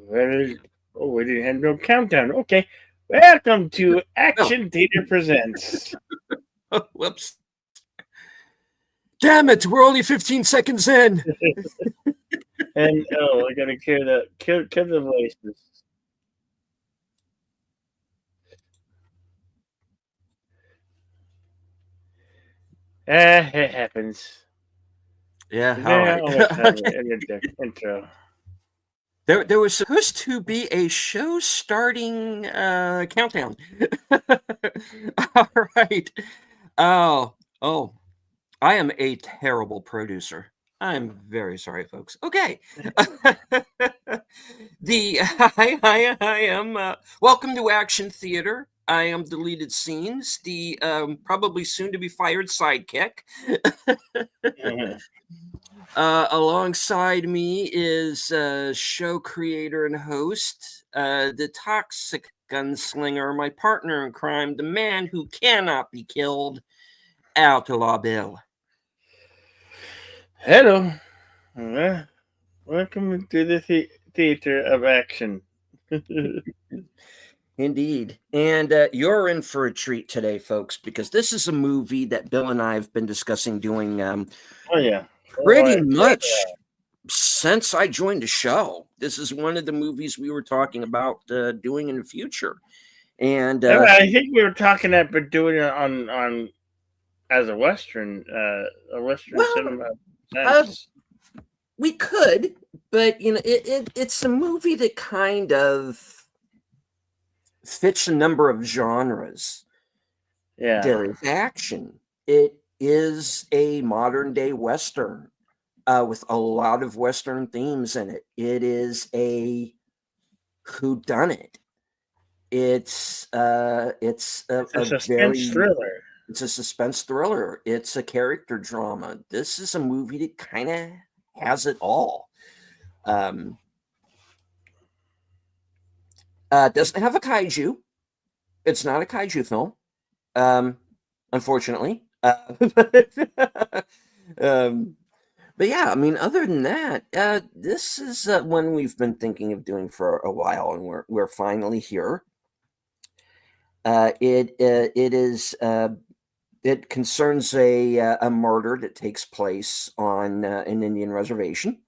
Oh, we didn't have no countdown. Okay. Welcome to No. Action Theater Presents. Whoops. Damn it, we're only 15 seconds in. And I gotta kill the voices. It happens. Yeah, all They right. always have Okay. an intro. There was supposed to be a show starting countdown. All right. Oh, oh, I am a terrible producer. I'm very sorry, folks. Okay. I am welcome to Action Theater. I am deleted scenes, the probably soon to be fired sidekick. Mhm. Alongside me is show creator and host, the toxic gunslinger, my partner in crime, the man who cannot be killed, Outlaw Bill. Hello. Uh, Welcome to the theater of action. Indeed. And you're in for a treat today, folks, because this is a movie that Bill and I have been discussing doing Oh yeah. pretty Quite much since I joined the show. This is one of the movies we were talking about doing in the future. And I think we were talking about doing it on as a western well, cinema uh, sense. we could, but it's a movie that kind of fits a number of genres. Yeah. There is action. It is a modern day western with a lot of western themes in it. It is a whodunit. It's a A suspense very thriller. it's a suspense thriller. It's a character drama. This is a movie that kind of has it all. Um, doesn't have a kaiju. It's not a kaiju film, um, unfortunately. Um, but yeah, I mean, other than that, this is one we've been thinking of doing for a while, and we're finally here. It is it concerns a murder that takes place on an Indian reservation,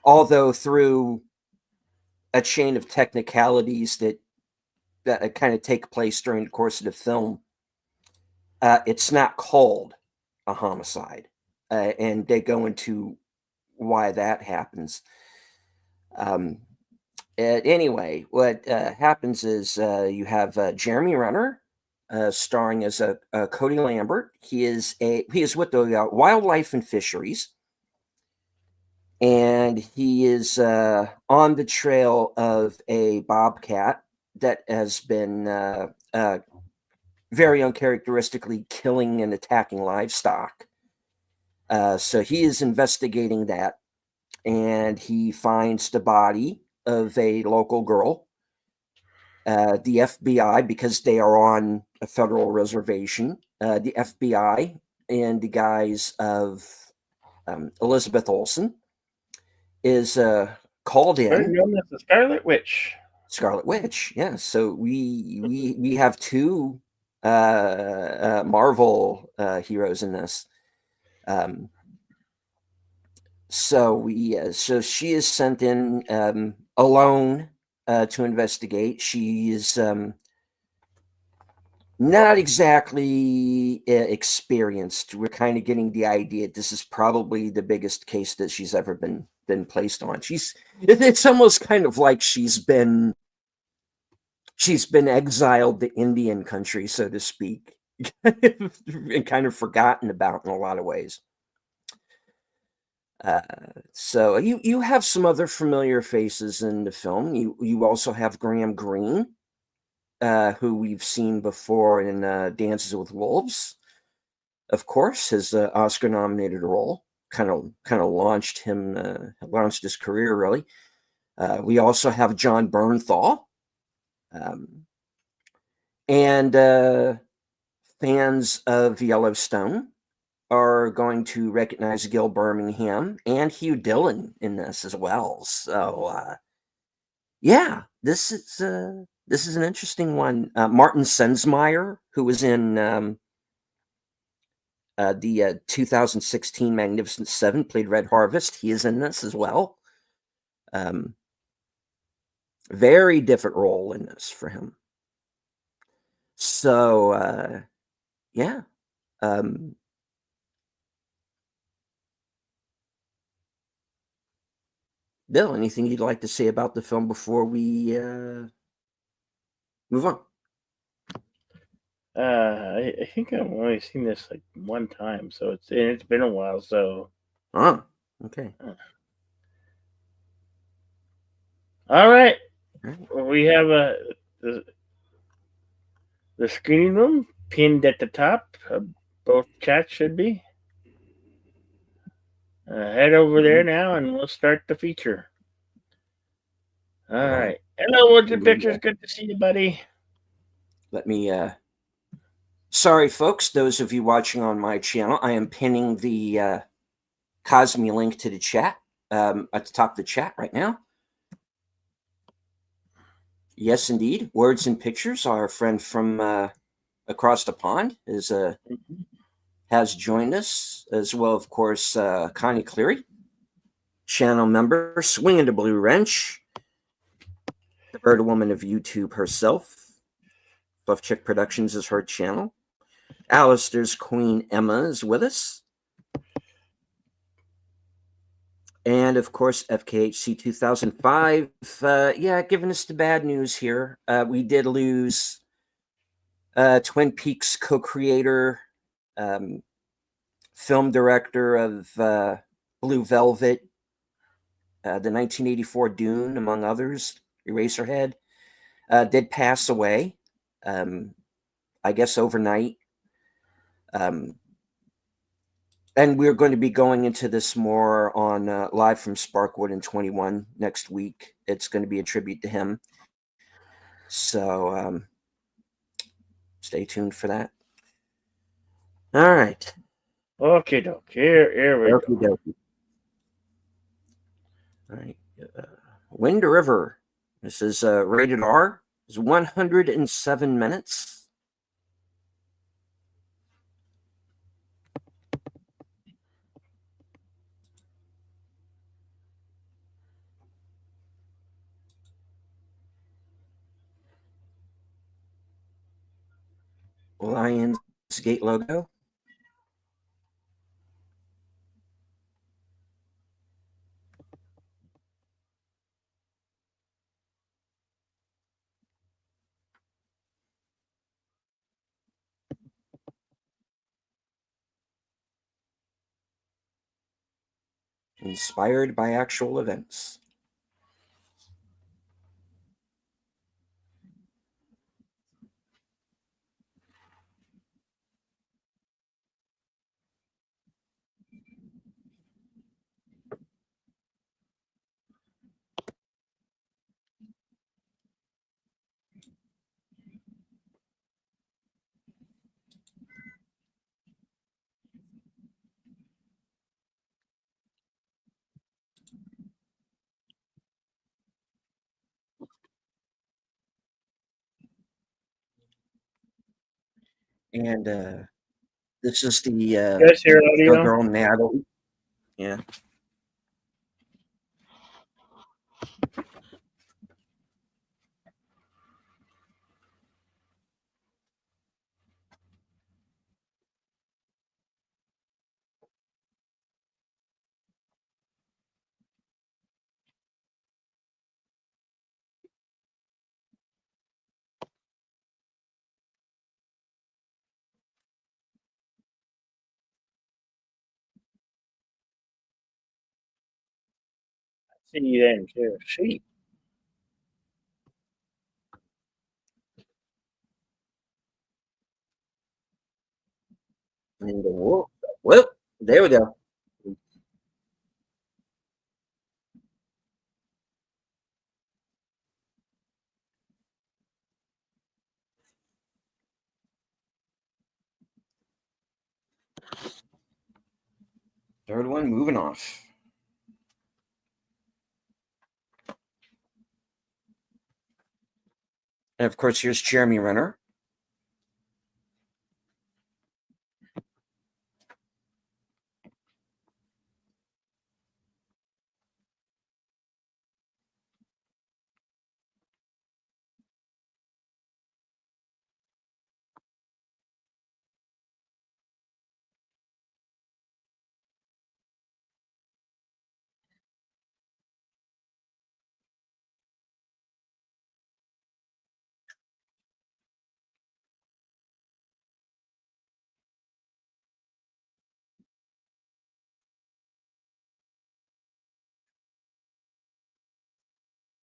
although through a chain of technicalities that kind of take place during the course of the film. It's not called a homicide, and they go into why that happens. Um, anyway, what happens is you have Jeremy Renner starring as a Cody Lambert. He is with the Wildlife and Fisheries, and he is on the trail of a bobcat that has been very uncharacteristically killing and attacking livestock. So he is investigating that, and he finds the body of a local girl. The FBI, because they are on a federal reservation, the FBI, in the guise of Elizabeth Olsen, is called Better in. known as the Scarlet Witch. Scarlet Witch, yeah. So we have two Marvel heroes in this. Um, so she is sent in alone to investigate. She is not exactly experienced. We're kind of getting the idea this is probably the biggest case that she's ever been placed on. It's almost kind of like she's been exiled to Indian country, so to speak, and kind of forgotten about in a lot of ways. Uh, so you have some other familiar faces in the film. You also have Graham Greene, who we've seen before in Dances with Wolves. Of course, his Oscar-nominated role kind of launched his career really. We also have John Bernthal, um, and fans of Yellowstone are going to recognize Gil Birmingham and Hugh Dillon in this as well. So Yeah, this is an interesting one. Martin Sensmeyer, who was in the 2016 Magnificent Seven, played Red Harvest. He is in this as well. Very different role in this for him. So yeah. Bill, anything you'd like to say about the film before we move on? I think I've only seen this like one time, so it's been a while. So, Oh, okay. uh, all right, All right. we have the, the screening room pinned at the top. Both chats should be. Head over there Mhm. now, and we'll start the feature. All All right. right. Hello, Woods and Let me, Pictures. Good to see you, buddy. let me sorry, folks, those of you watching on my channel, I am pinning the Cosme link to the chat at the top of the chat right now. Yes, indeed. Words and Pictures, our friend from across the pond, has joined us, as well, of course, Connie Cleary, channel member, Swinging the Blue Wrench, the bird woman of YouTube herself. Fluff Chick Productions is her channel. Alistair's Queen Emma is with us. And of course, FKHC 2005. Yeah, giving us the bad news here. We did lose Twin Peaks co creator, um, film director of Blue Velvet, the 1984 Dune, among others, Eraserhead, did pass away, I guess overnight. And we're going to be going into this more on live from Sparkwood in 21 next week. It's going to be a tribute to him. So stay tuned for that. All right. Okay, doke. Here we Okie go. dokie. All right. Wind River. This is rated R. It's 107 minutes. Lionsgate logo. Inspired by actual events. And this is You guys hear the audio? girl Natalie. Yeah. See you then, too. See. And whoop, there we go. Third one moving off. And of course, here's Jeremy Renner.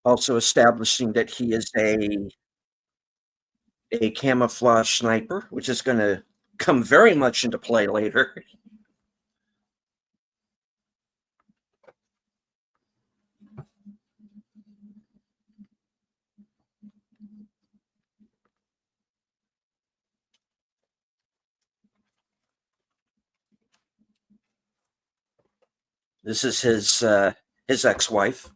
Also establishing that he is a camouflage sniper, which is going to come very much into play later. This is his ex-wife.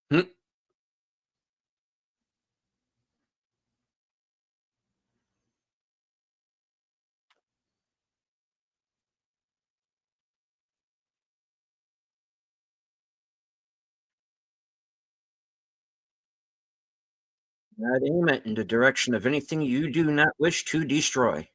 Hmm. Not aim it in the direction of anything you do not wish to destroy.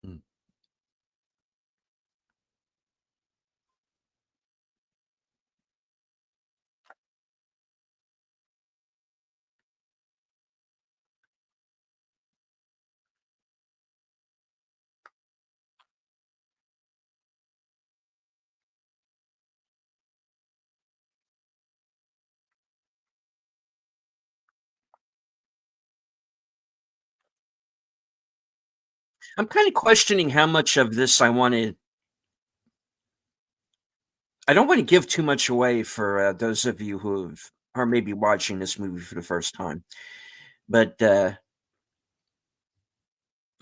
Hmm. I'm kind of questioning how much of this I want to. I don't want to give too much away for those of you who are maybe watching this movie for the first time. But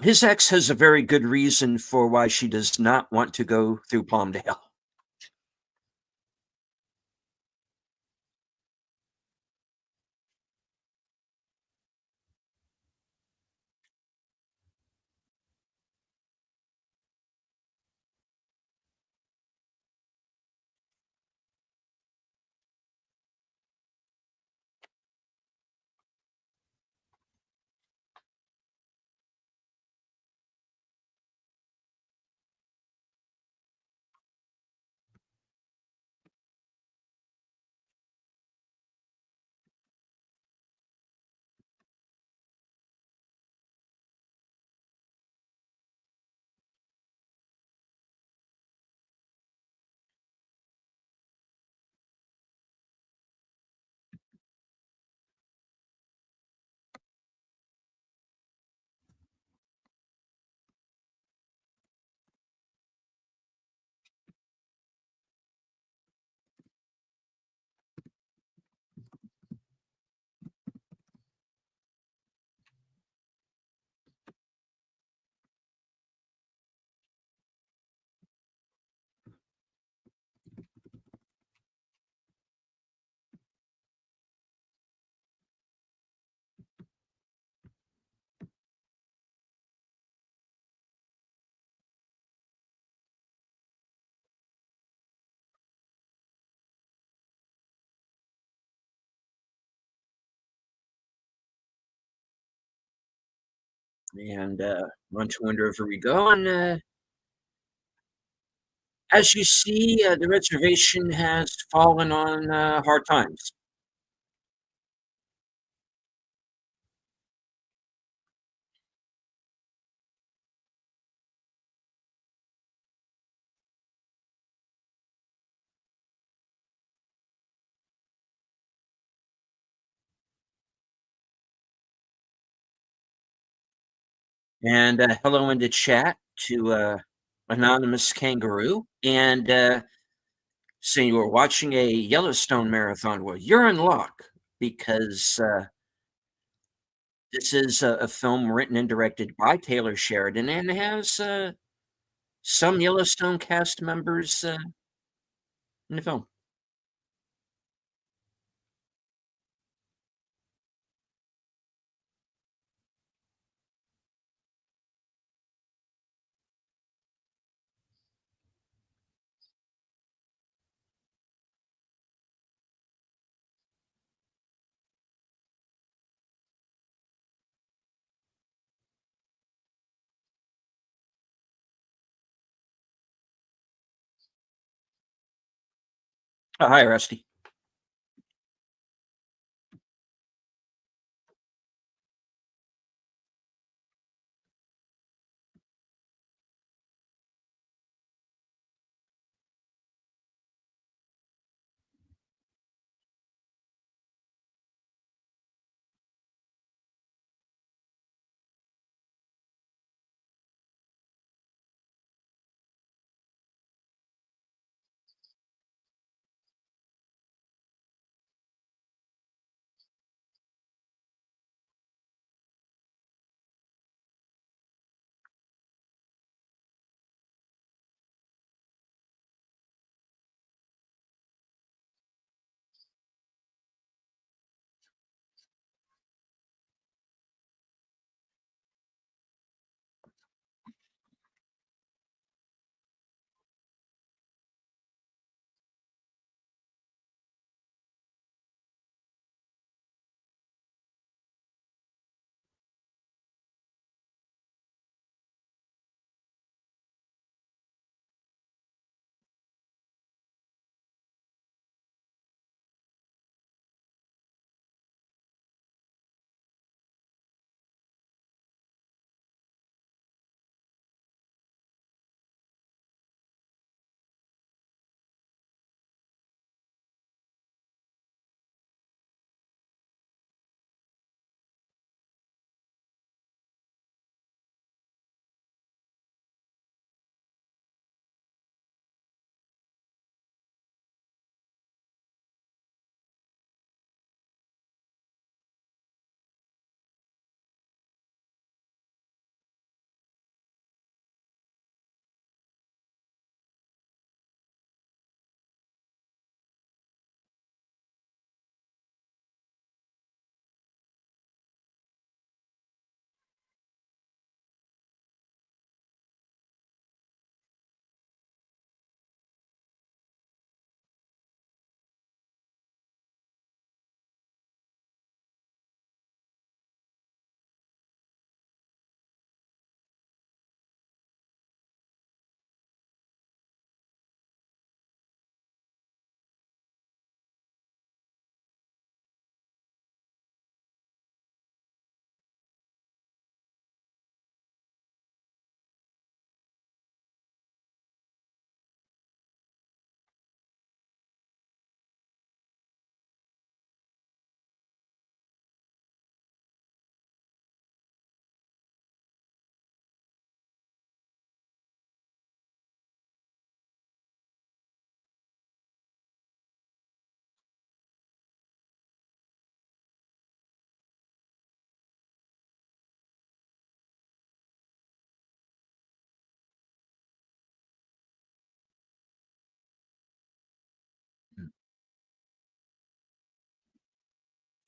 his ex has a very good reason for why she does not want to go through Palmdale. And on to Wind River we go. And as you see, the reservation has fallen on hard times. And hello in the chat to Anonymous Kangaroo. And saying you were watching a Yellowstone marathon. Well, you're in luck because this is a film written and directed by Taylor Sheridan and has some Yellowstone cast members in the film. Oh, hi, Rusty.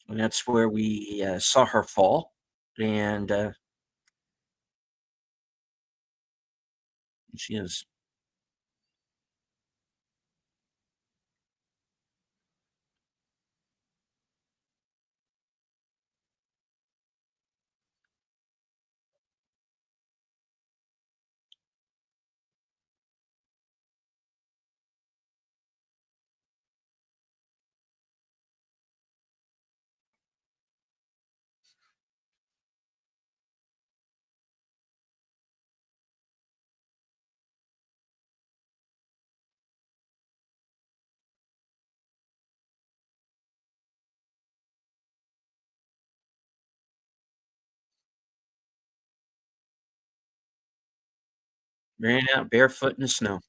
And that's where we saw her fall. And she is. Ran out barefoot in the snow.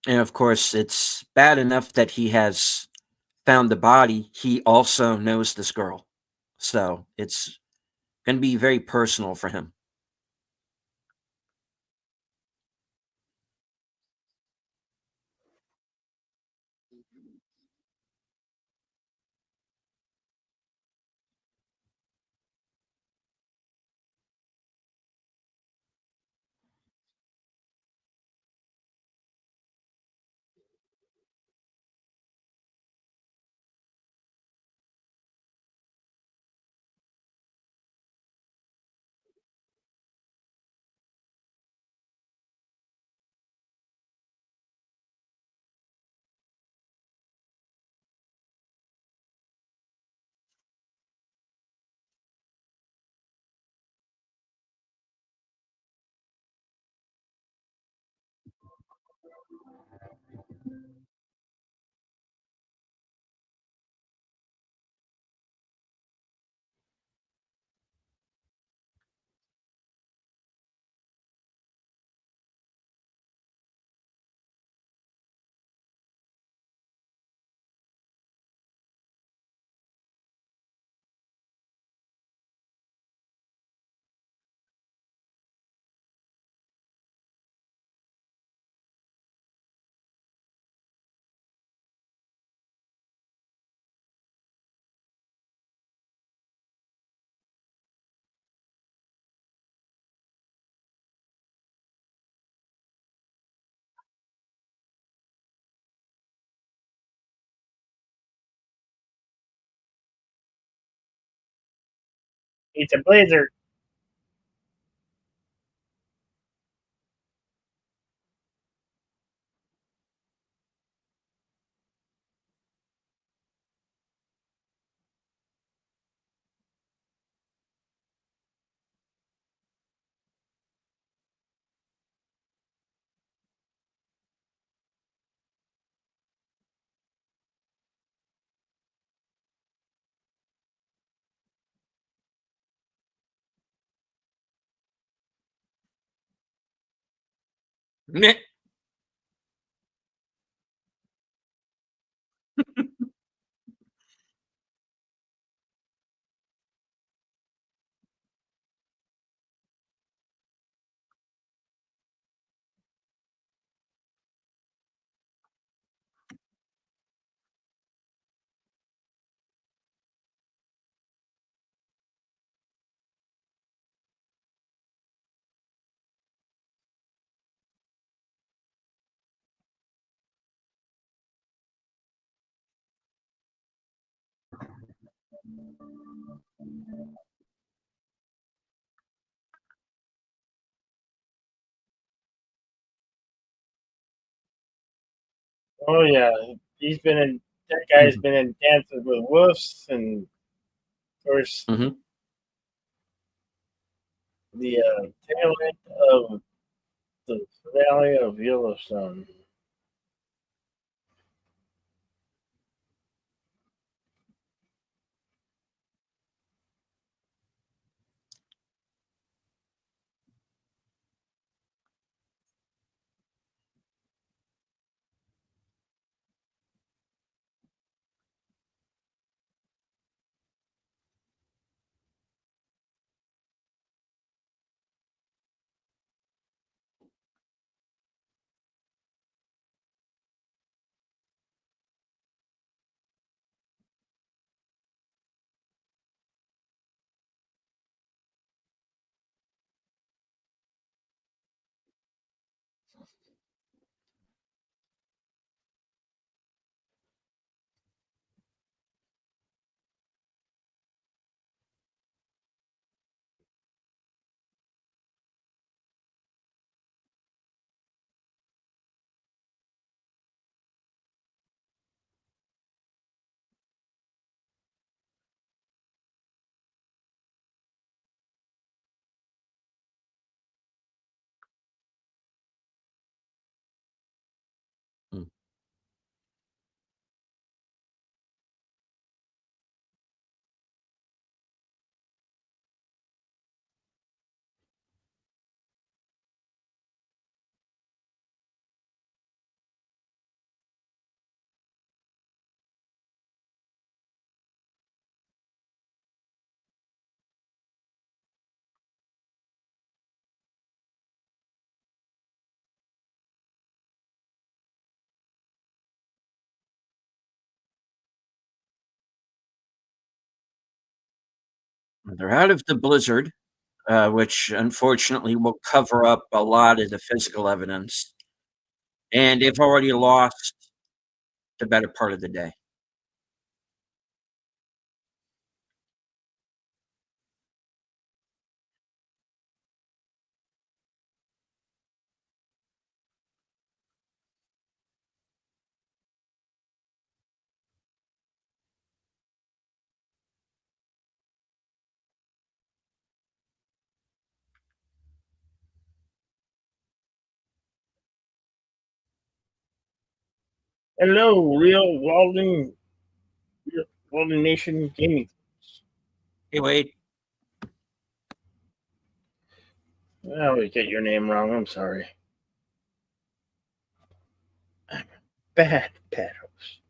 And of course, it's bad enough that he has found the body. He also knows this girl. So it's going to be very personal for him. It's a blizzard. Oh yeah, he's been in. That guy's been in Dances with Wolves, and of course Mhm. the tail end of the Valley of Yellowstone. They're out of the blizzard, which unfortunately will cover up a lot of the physical evidence, and they've already lost the better part of the day. Hello, real Walden Nation Gaming. Hey, Wade. I always get your name wrong. I'm sorry. I'm a bad host.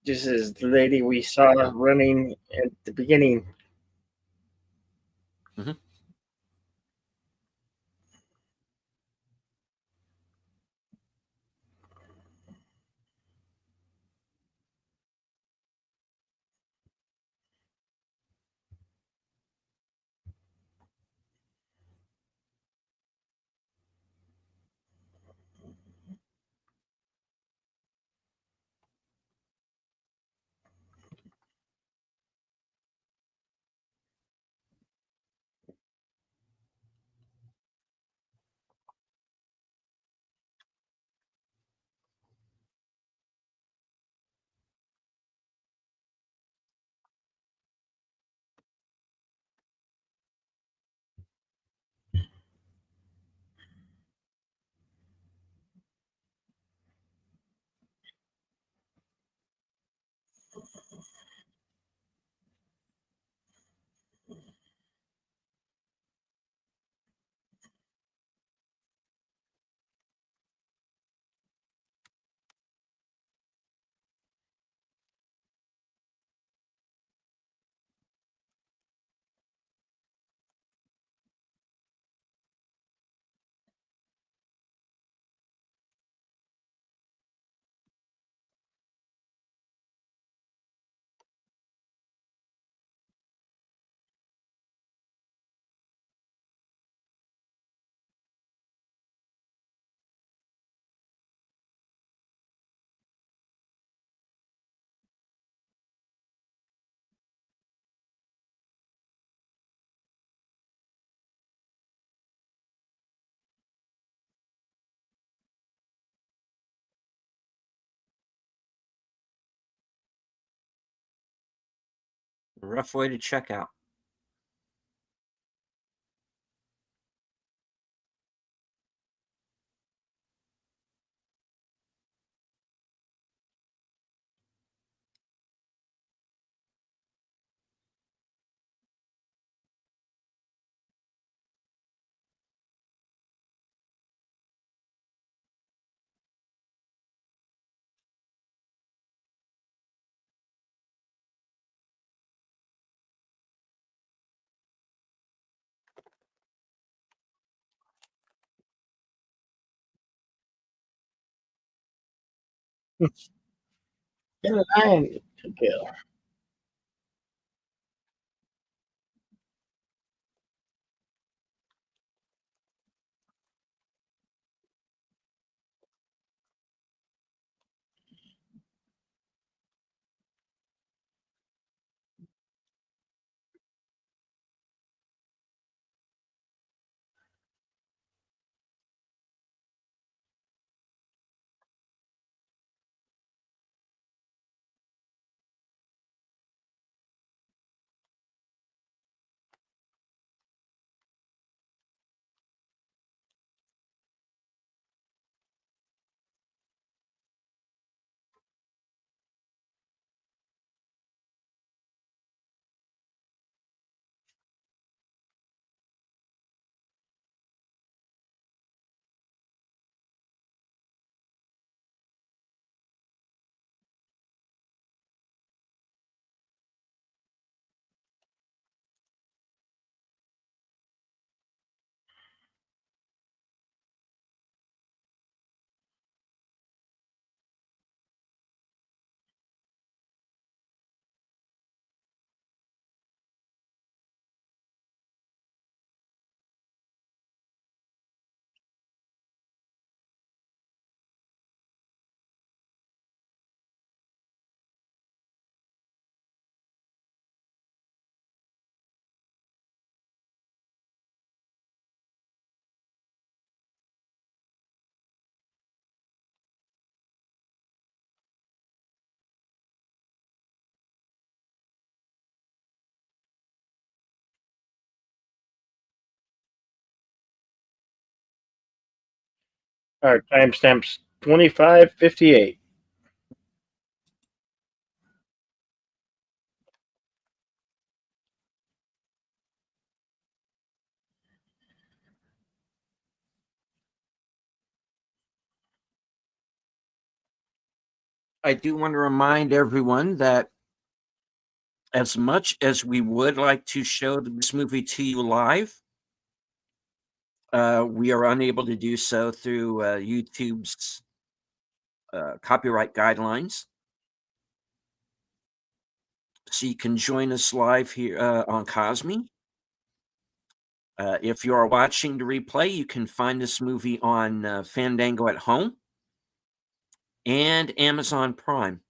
This is the lady we saw running at the beginning. Mhm. Rough way to check out. Get a lion to kill. Our timestamp's 25:58. I do want to remind everyone that as much as we would like to show this movie to you live, we are unable to do so through YouTube's copyright guidelines. So you can join us live here on Cosme. If you are watching the replay, you can find this movie on Fandango at Home and Amazon Prime.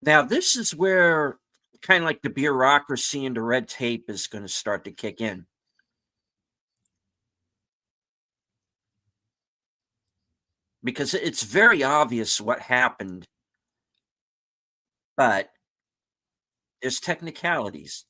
Now, this is where kind of like the bureaucracy and the red tape is going to start to kick in. Because it's very obvious what happened, but there's technicalities.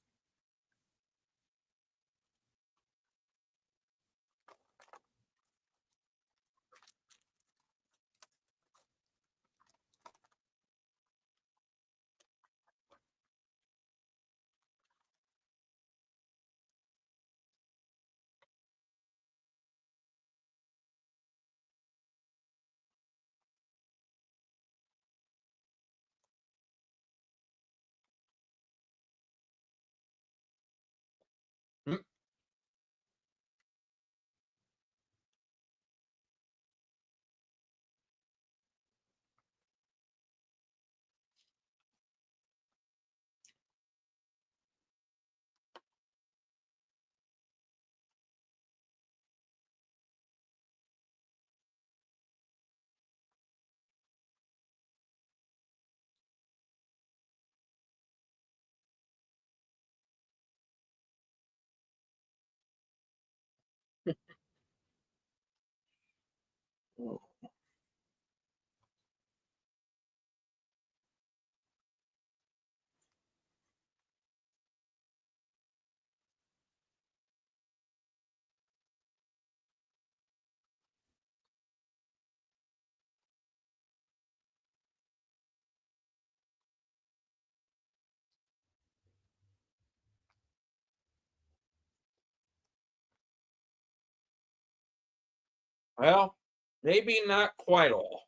Mm. Well, maybe not quite all.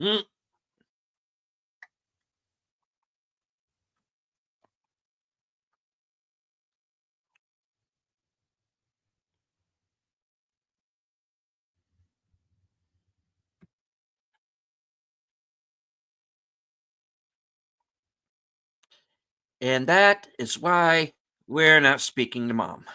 Mm. And that is why we're not speaking to Mom.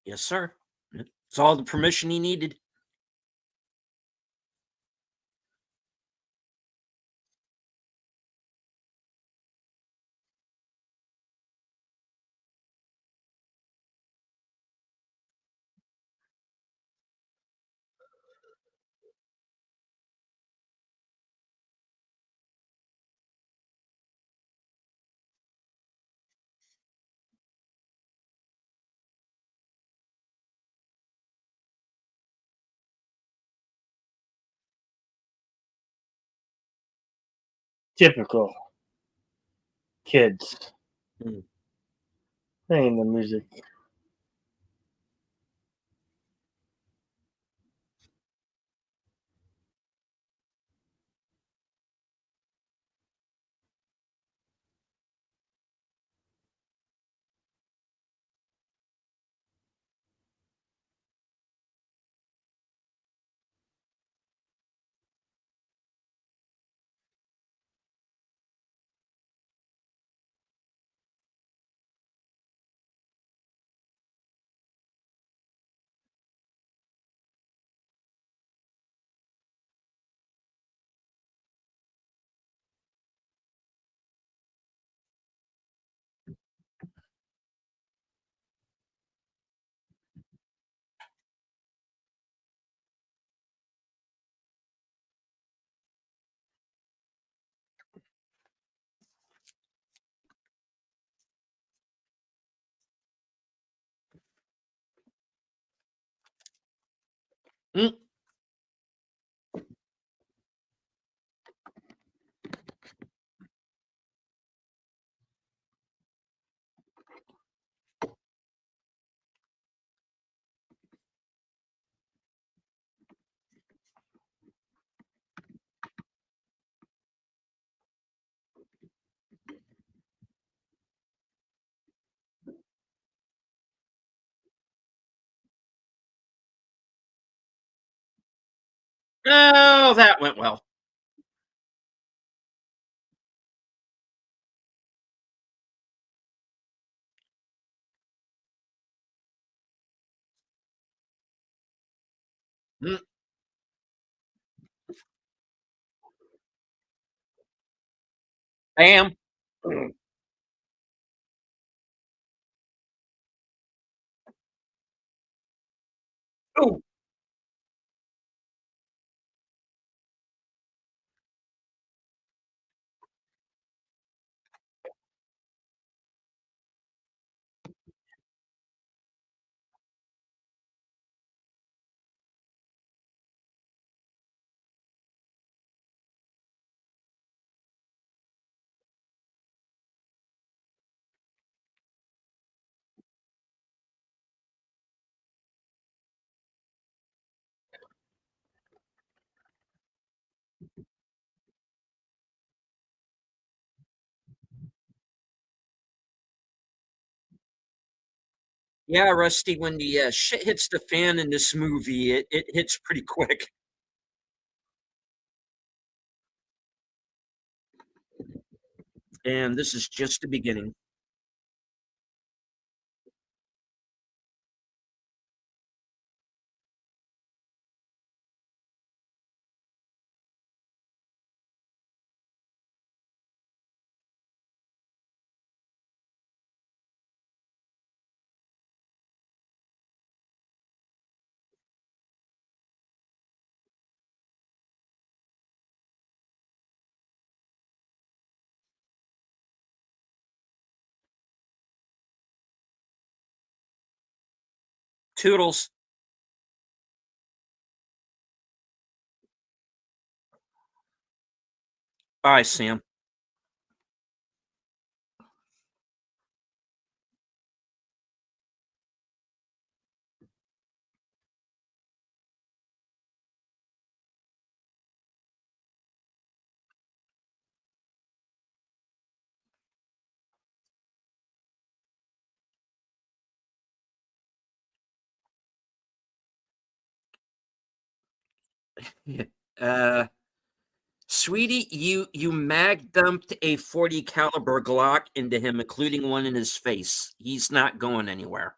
Yes, sir. It's all the permission he needed. Typical kids Mm. playing the music. Mm. Oh, that went well. Mm. Bam. Oh. Yeah, Rusty, when the shit hits the fan in this movie, it hits pretty quick. And this is just the beginning. Toodles. Bye, Sam. Uh, Sweetie, you mag dumped a 40 caliber Glock into him, including one in his face. He's not going anywhere.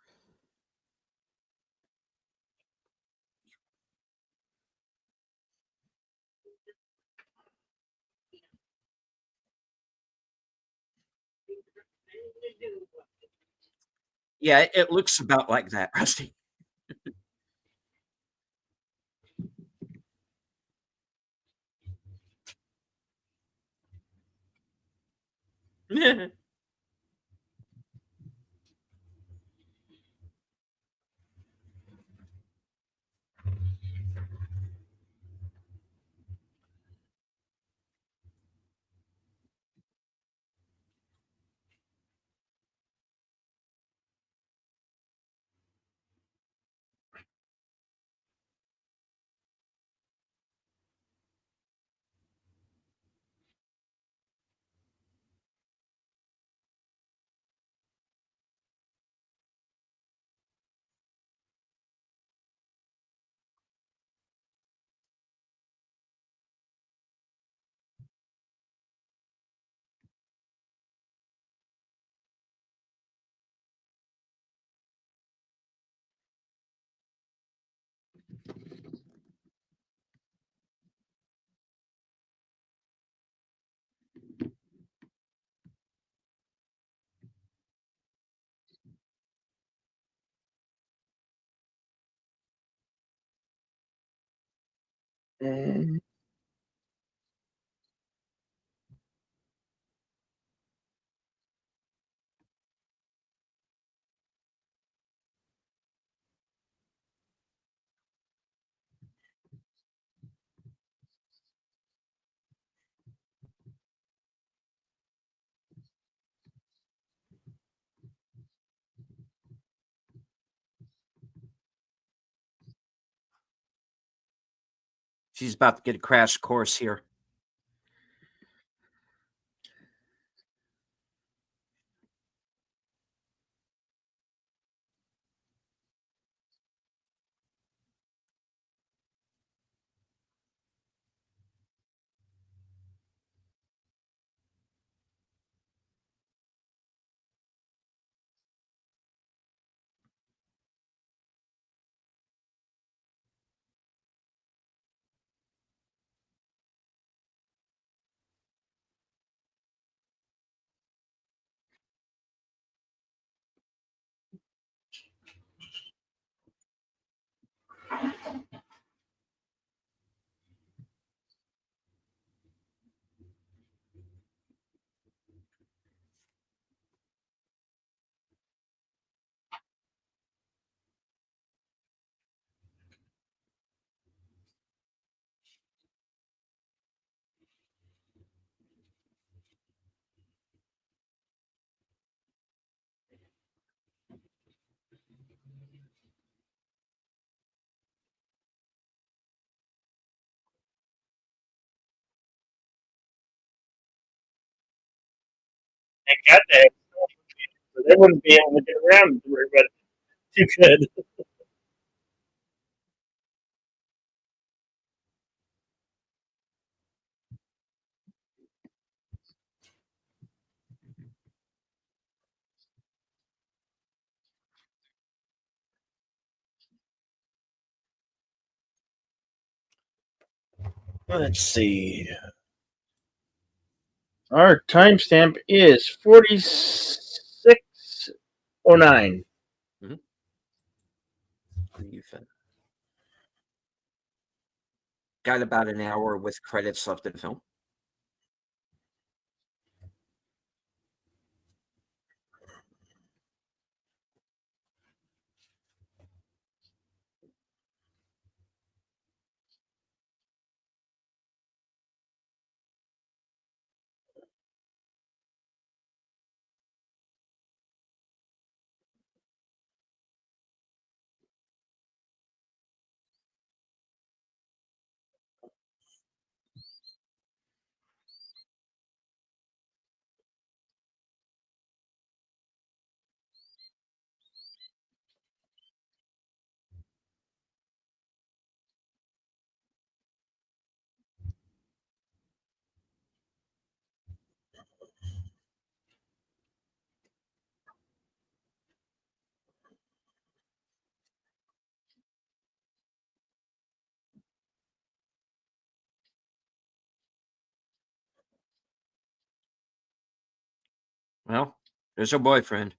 Yeah, it looks about like that, Rusty. Mm. She's about to get a crash course here. They got that, so they wouldn't be able to get around to her, but you could. Let's see. Our timestamp is 46:09. Mhm. We've got about an hour with credits left in the film. Well, There's her boyfriend.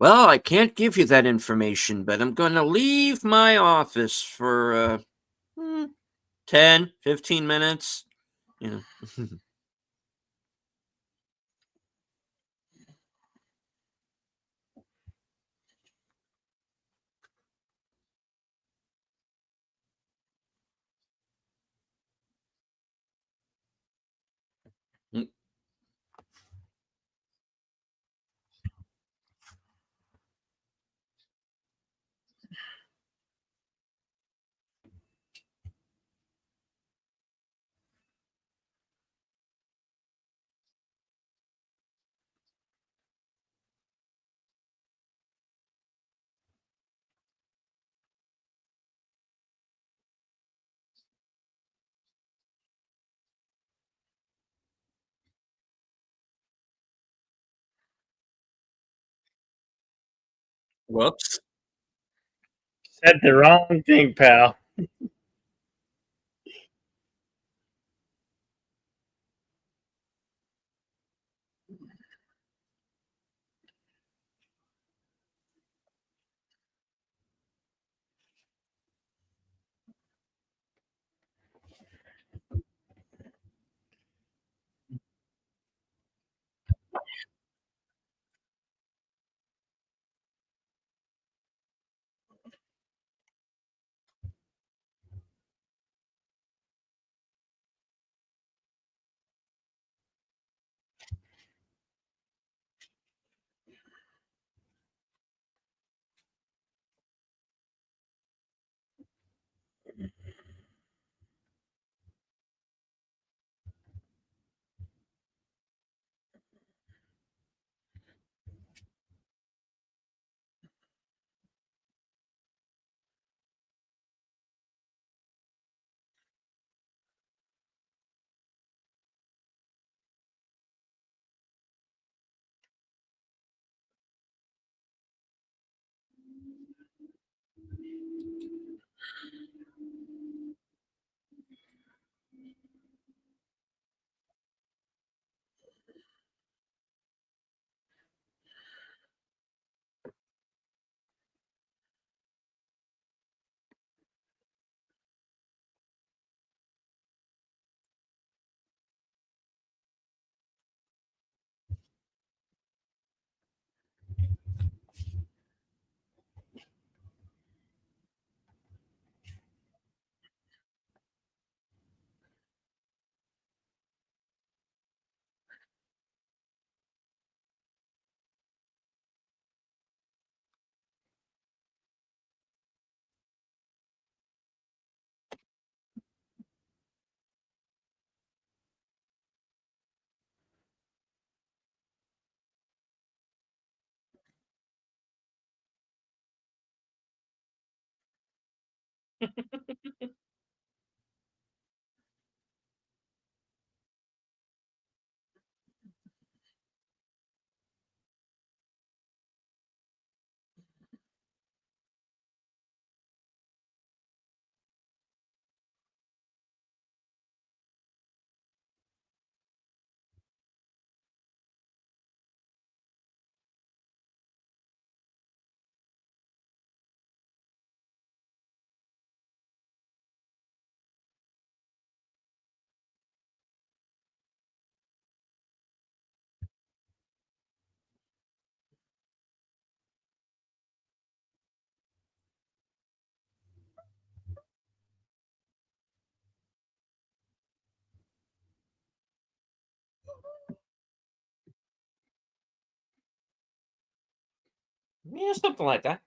Well, I can't give you that information, but I'm going to leave my office for 10, 15 minutes. You know. Whoops. Said the wrong thing, pal. Yeah, something like that.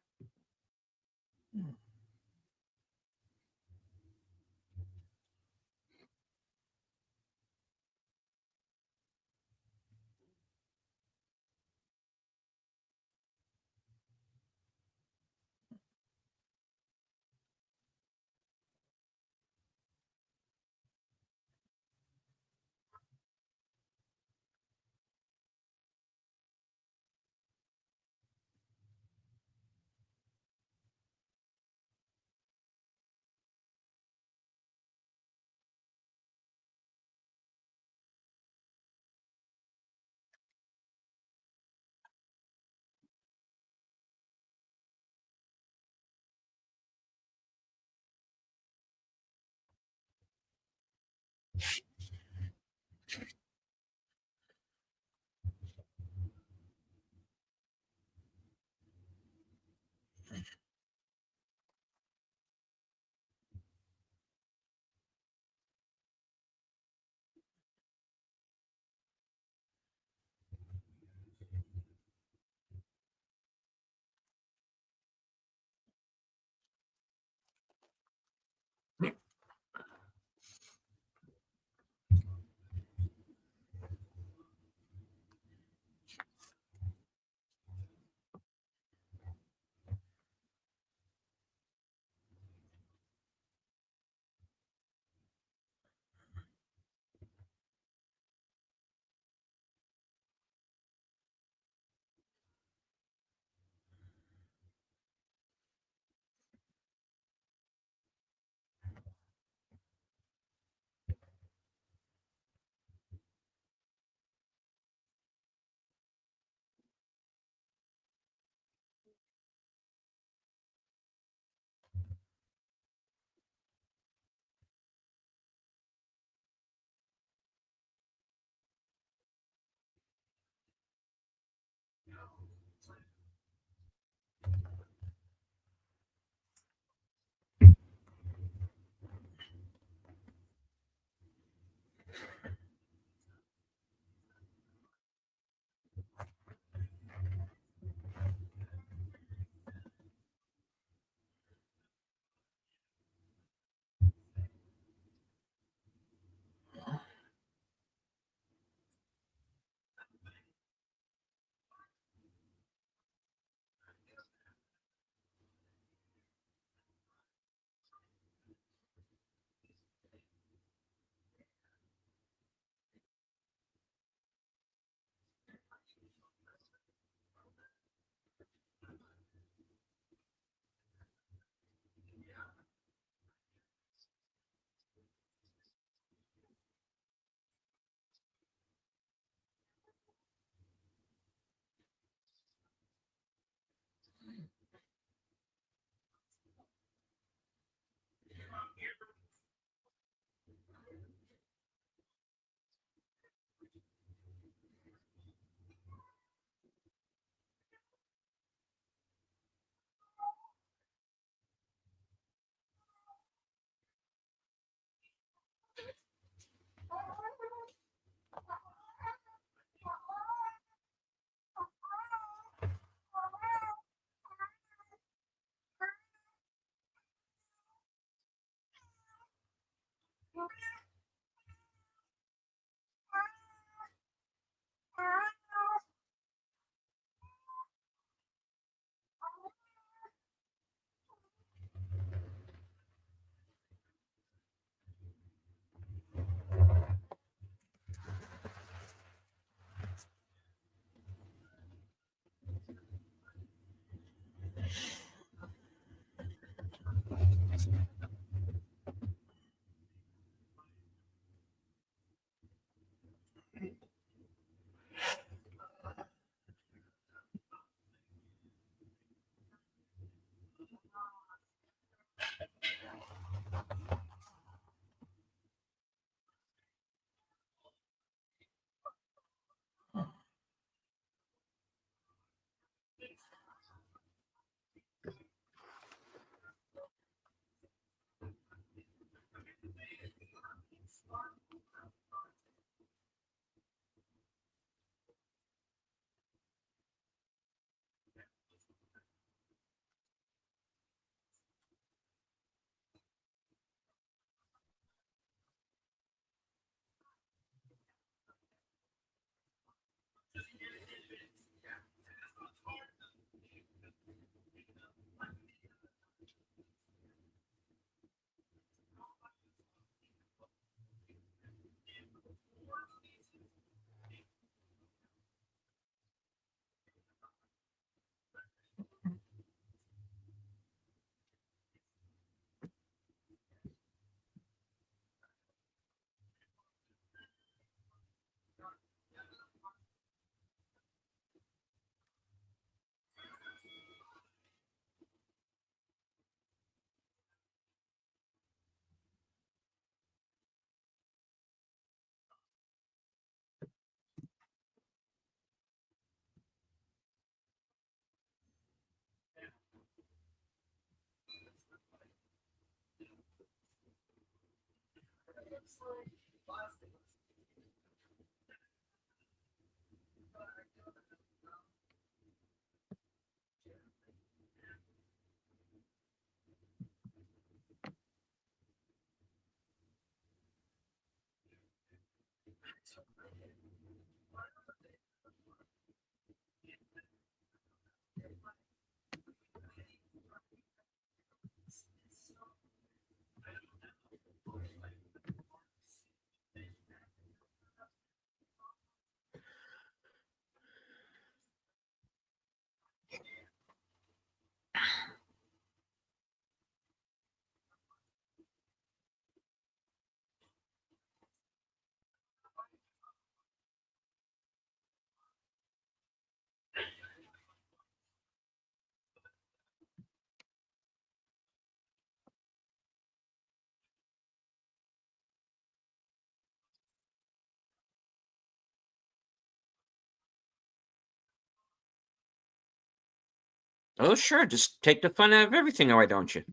Oh, sure. Just take the fun out of everything, why don't you?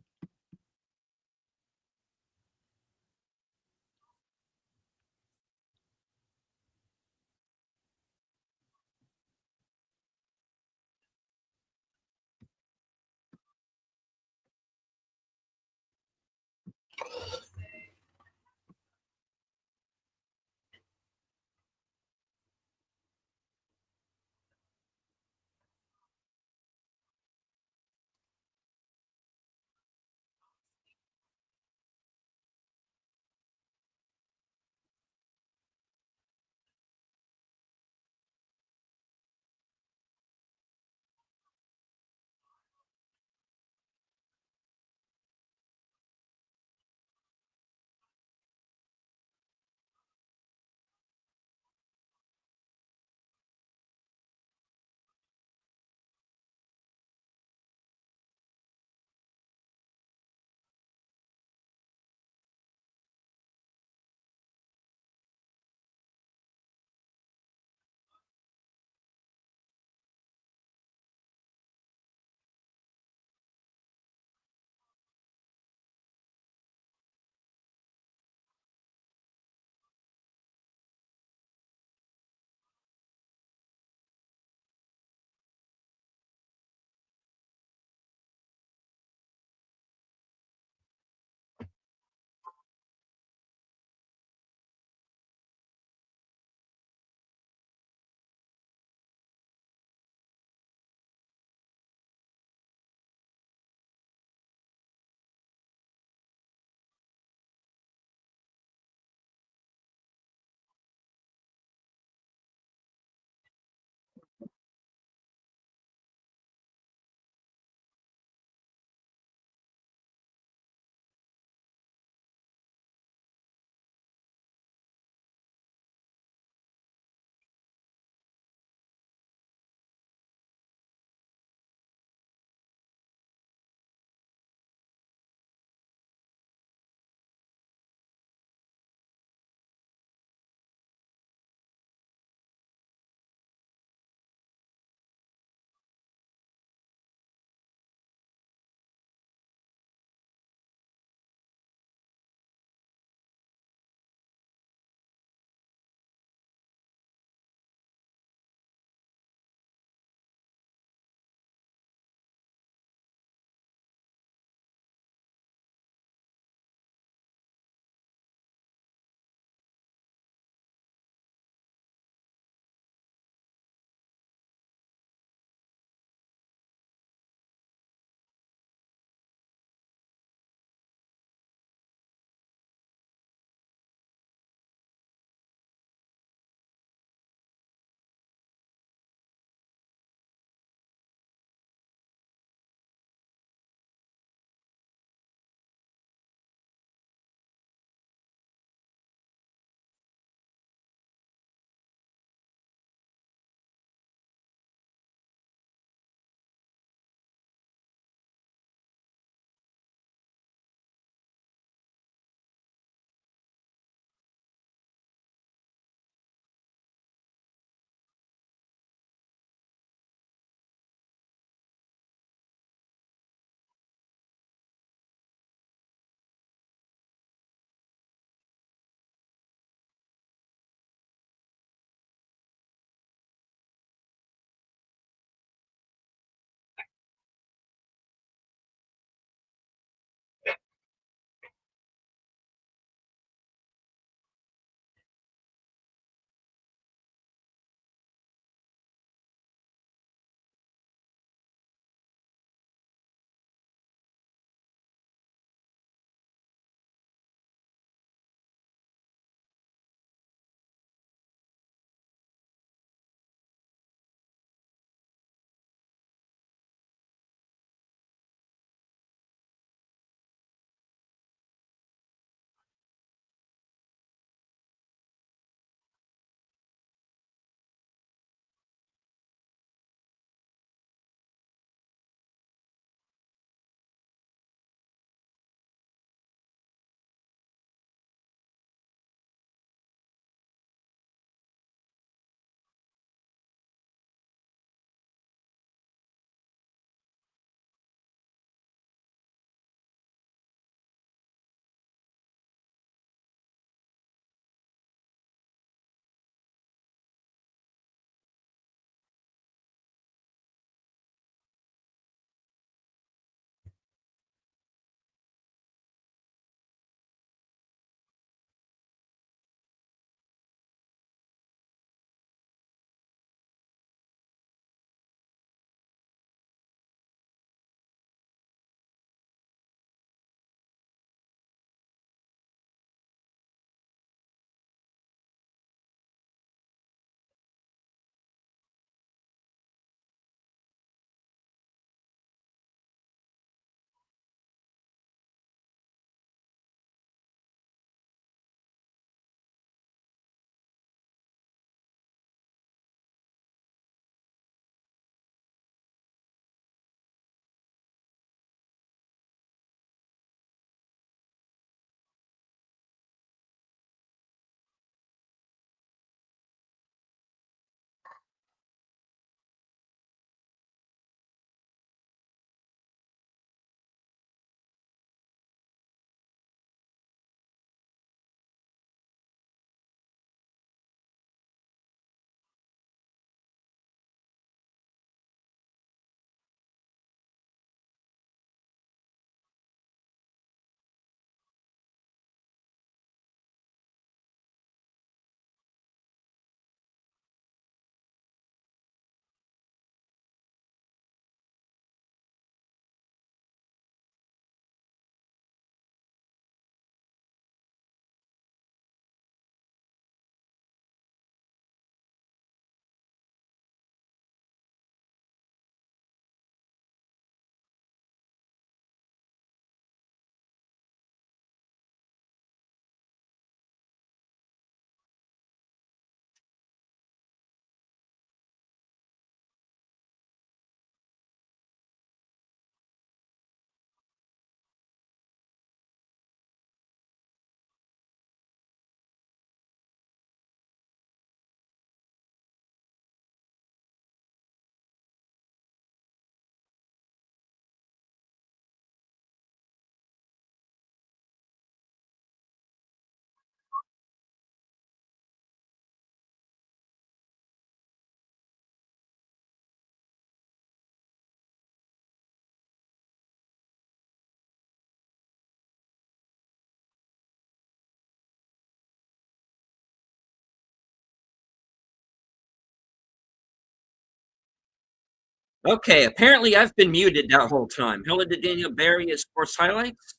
Okay, apparently I've been muted that whole time. Hello to Daniel Barry as sports highlights.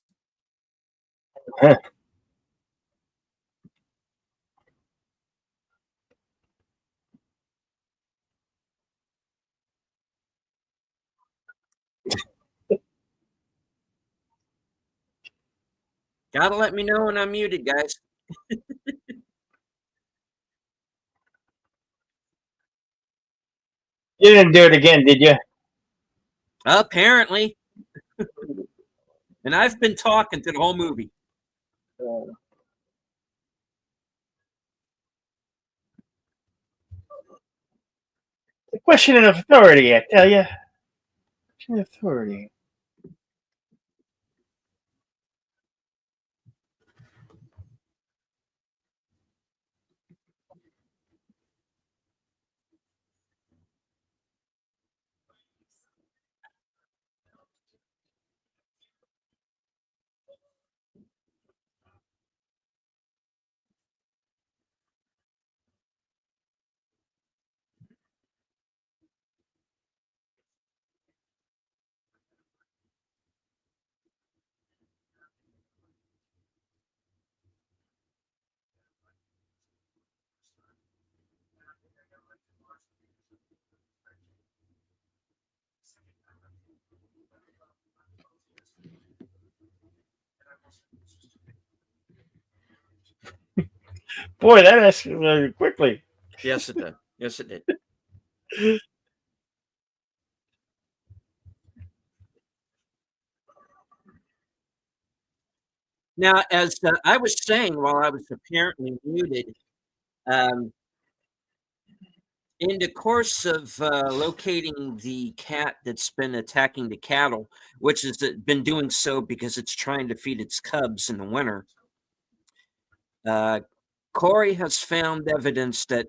Gotta let me know when I'm muted, guys. You didn't do it again, did you? Apparently. And I've been talking to the whole movie. The question of authority, I tell you. Question of authority. Boy, that escalated quickly. Yes, it did. Yes, it did. Now, as I was saying while I was apparently muted, um, in the course of locating the cat that's been attacking the cattle, which has been doing so because it's trying to feed its cubs in the winter, Corey has found evidence that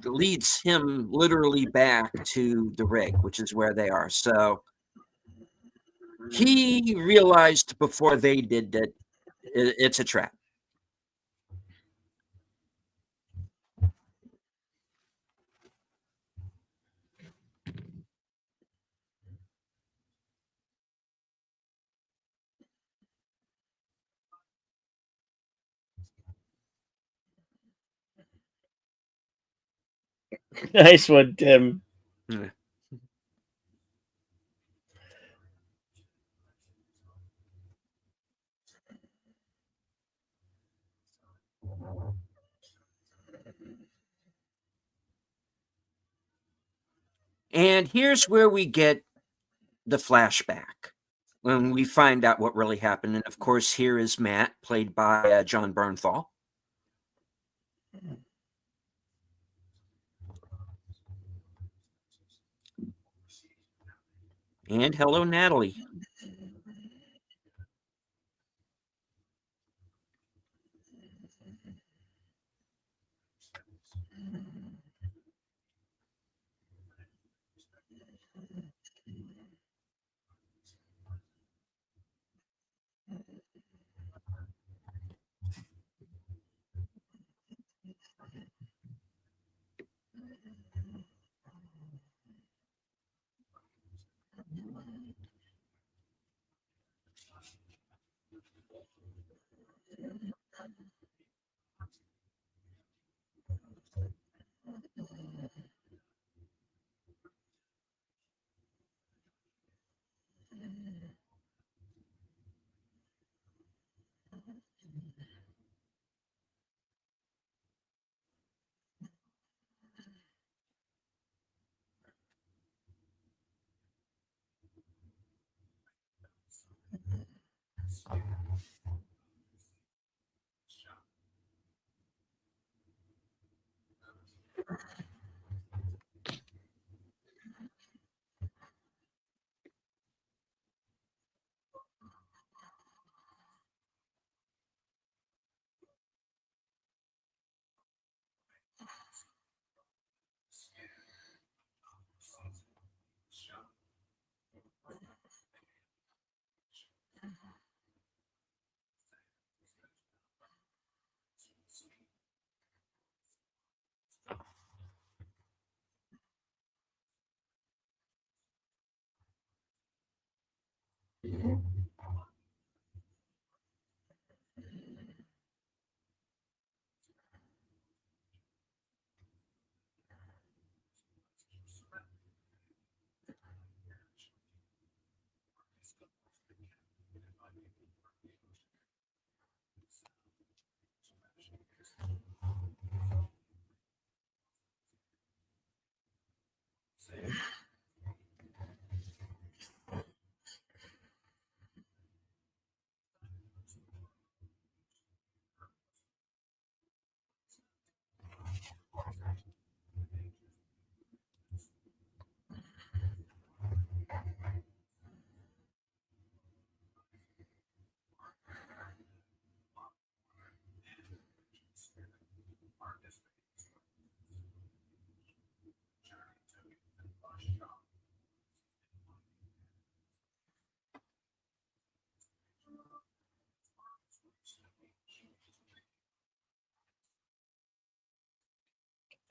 leads him literally back to the rig, which is where they are. So he realized before they did that it's a trap. Nice one, Tim. Yeah. And here's where we get the flashback when we find out what really happened. And of course, here is Matt, played by John Bernthal. And hello, Natalie.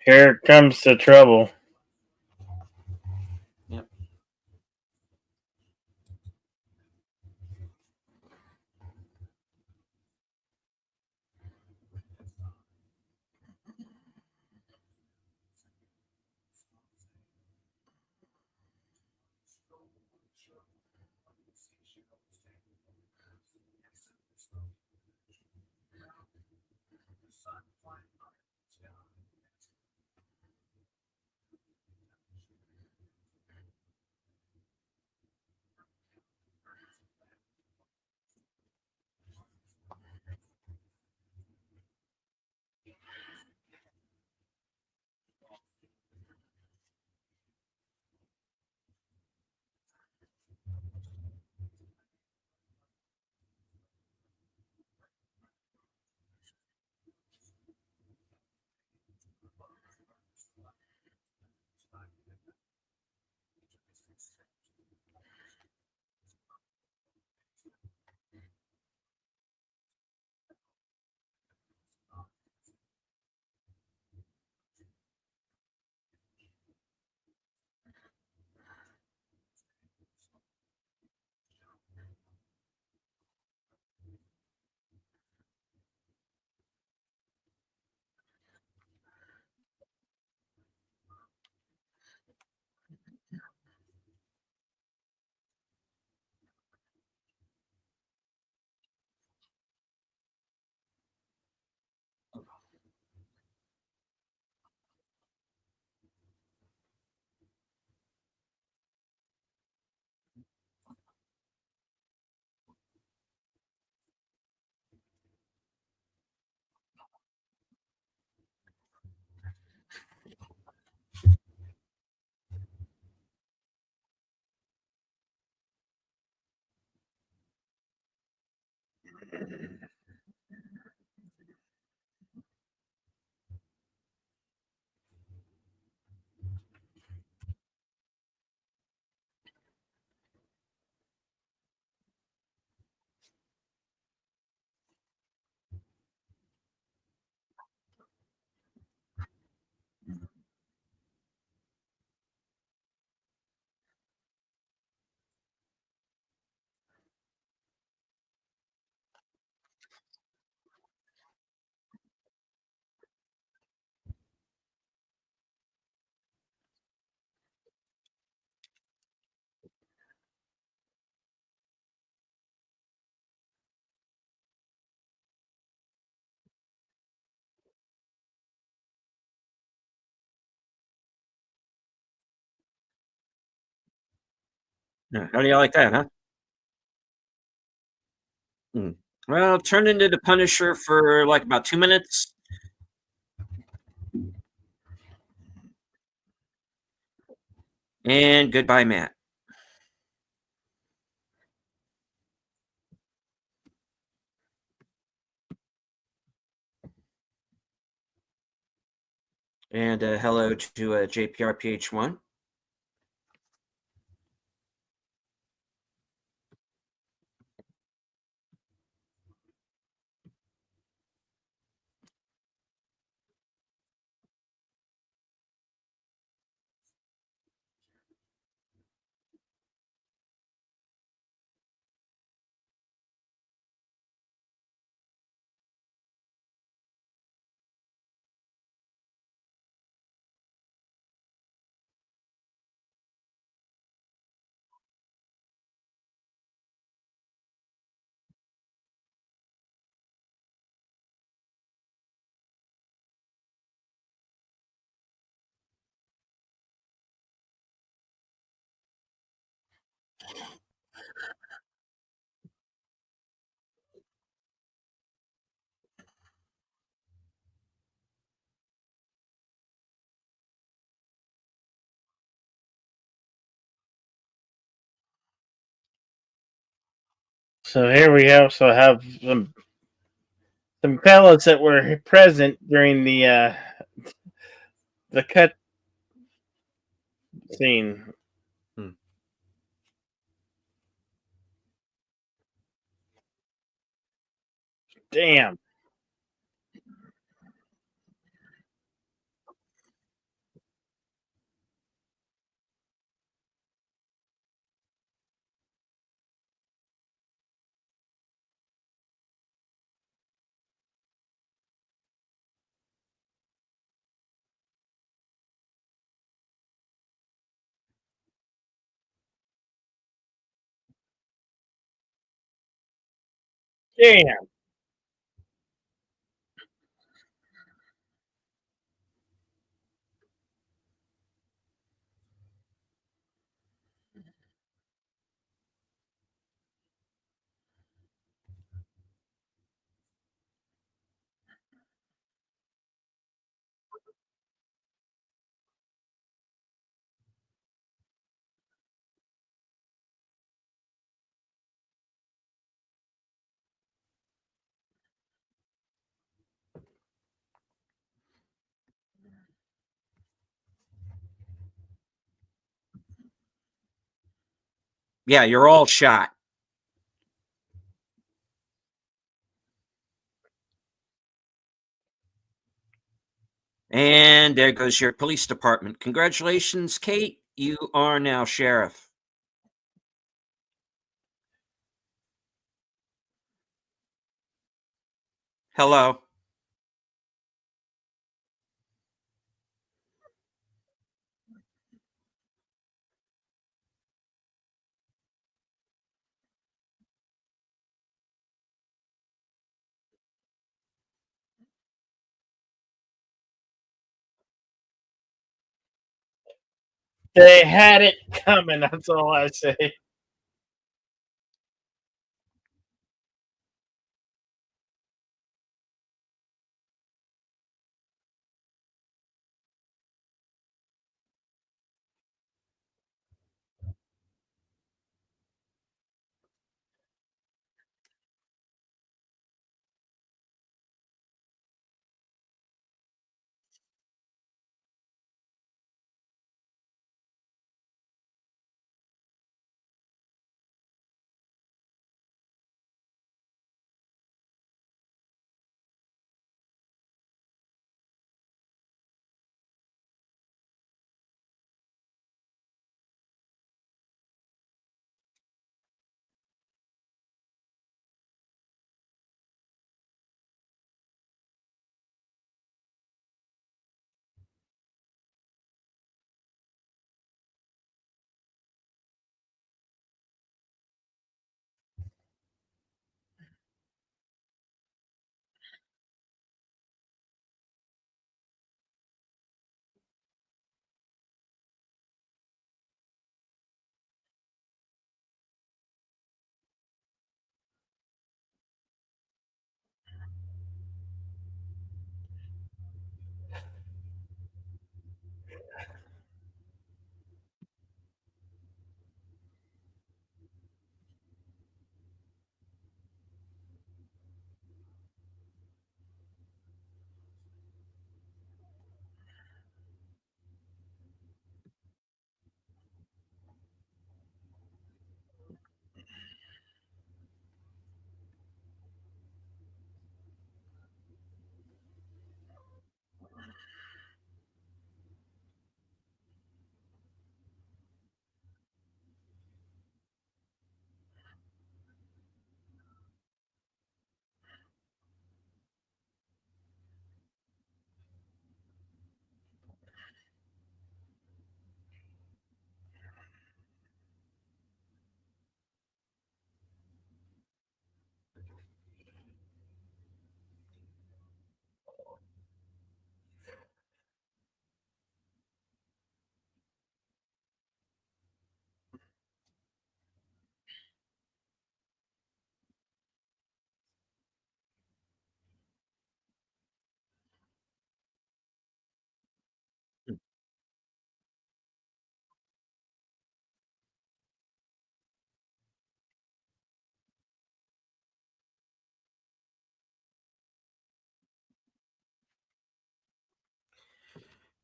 Here comes the trouble. Yep. How do you like that, huh? Well, turned into the Punisher for like about 2 minutes. And goodbye, Matt. And hello to JPRPH1. So here we also have some fellas that were present during the cut scene. Hmm. Damn. Damn. Yeah, you're all shot. And there goes your police department. Congratulations, Kate. You are now sheriff. Hello. They had it coming. That's all I say.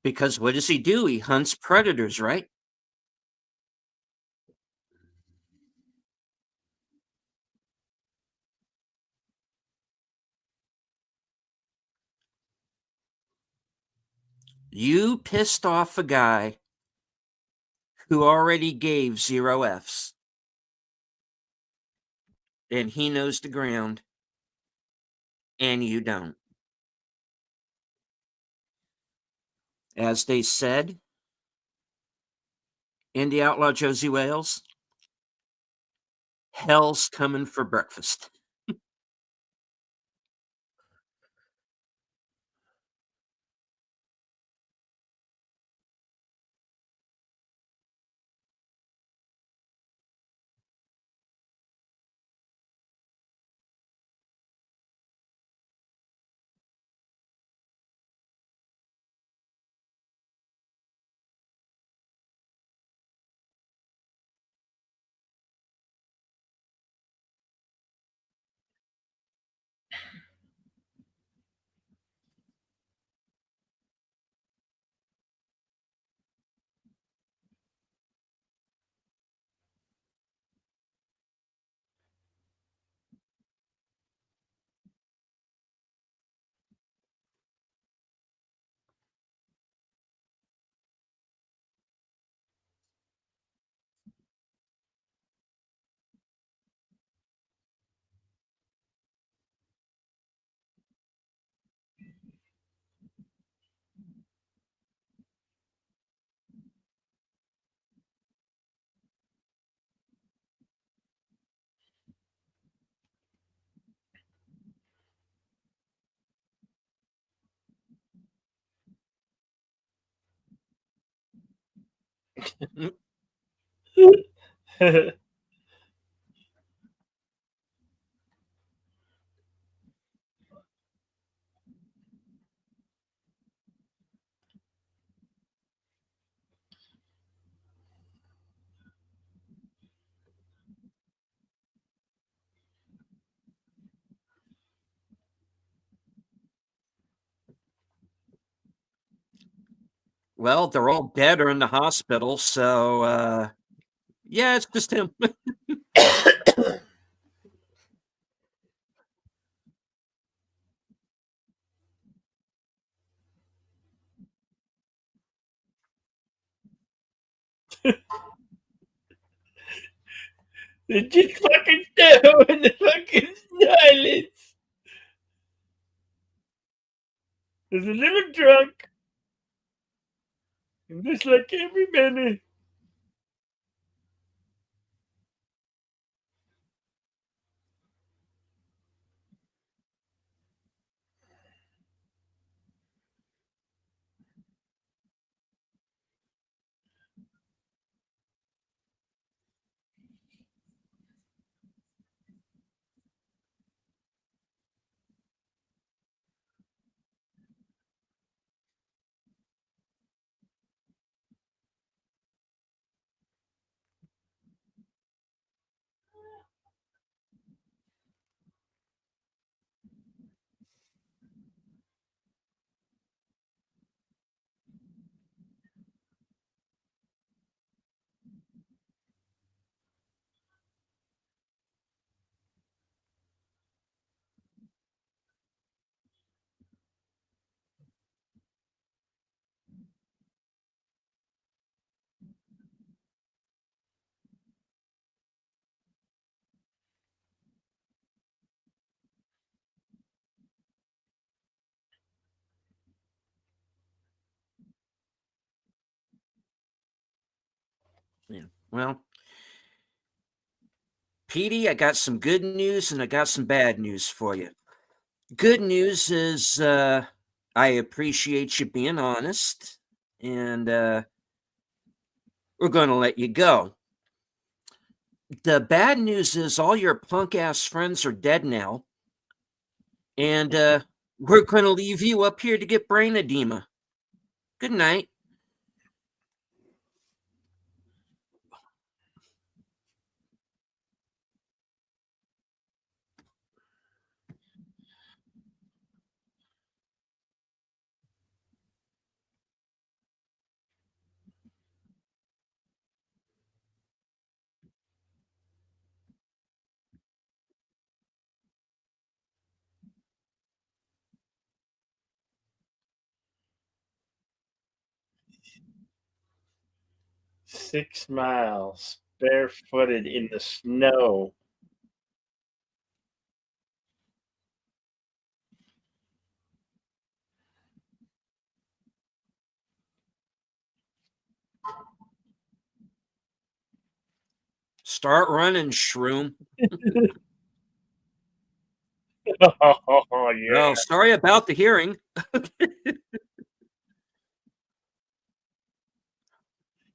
Because what does he do? He hunts predators, right? You pissed off a guy who already gave 0 Fs, and he knows the ground, and you don't. As they said in the Outlaw Josie Wales, hell's coming for breakfast. Well, they're all dead or in the hospital, so yeah, it's just him. They just fucking stare in the fucking silence. There's a little drunk. And just like every minute. Yeah. Well, Petey, I got some good news and I got some bad news for you. Good news is I appreciate you being honest, and we're going to let you go. The bad news is all your punk ass friends are dead now, and we're going to leave you up here to get brain edema. Good night. 6 miles barefooted in the snow. Start running, shroom. Oh, yeah. Well, sorry about the hearing.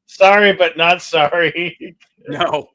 Sorry, but not sorry. No.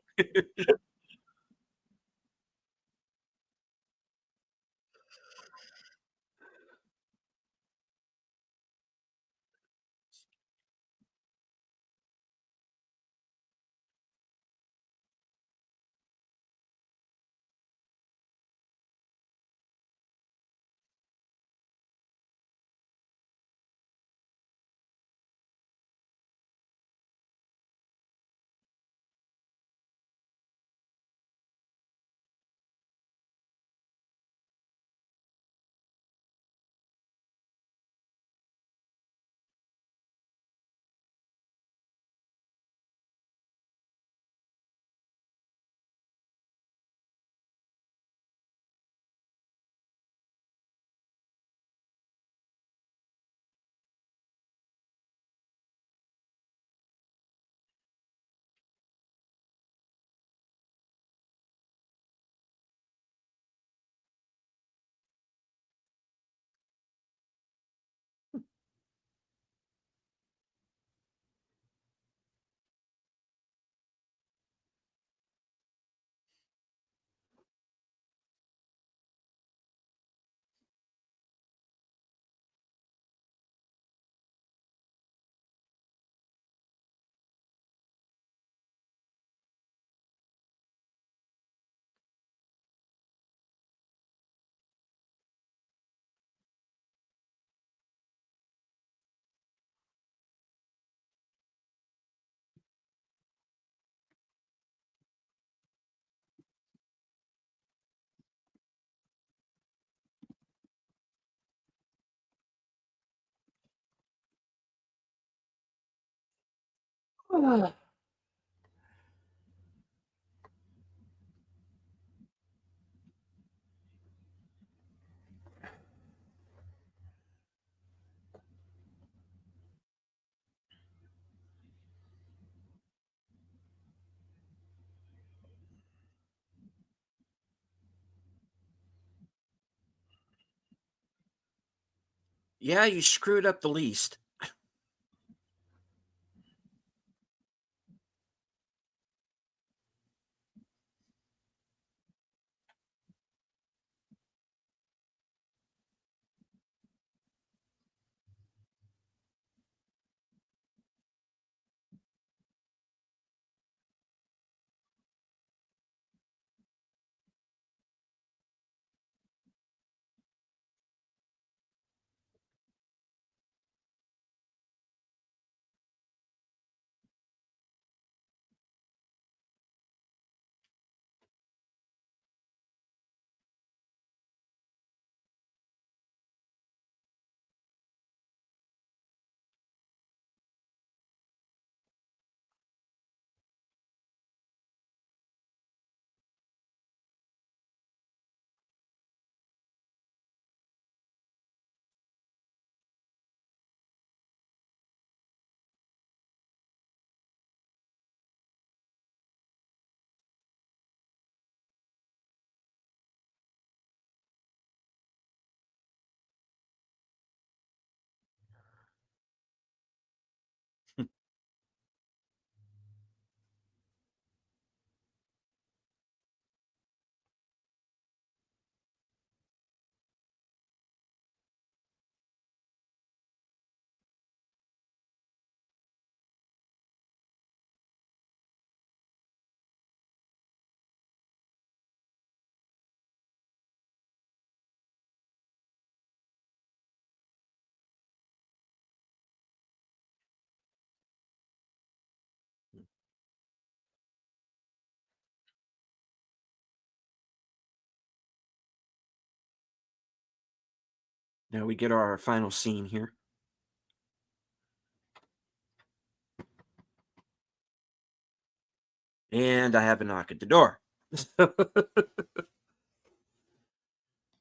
Yeah, you screwed up the least. Now we get our final scene here. And I have a knock at the door.